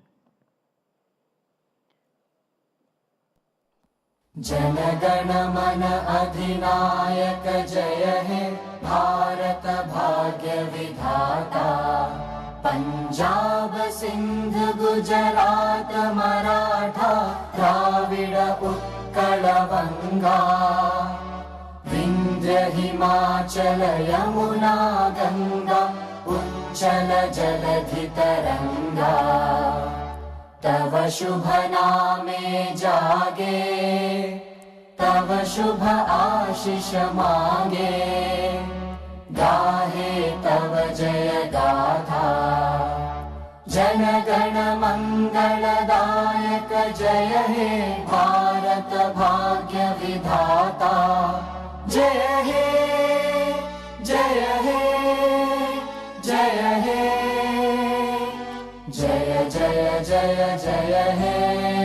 जनगण मन अधिनायक जय हे भारत भाग्य विधाता पंजाब सिंध गुजरात मराठा द्राविड उत्कल गंगा विंध्य हिमाचल यमुना गंगा उच्चल जलधि तरंगा तव शुभ नामे जागे तव शुभ आशीष मांगे गाहे तव जय गाथा जन गण मंगलदायक जय हे भारत भाग्य विधाता जय हे जय हे जय हे जय जय जय जय हे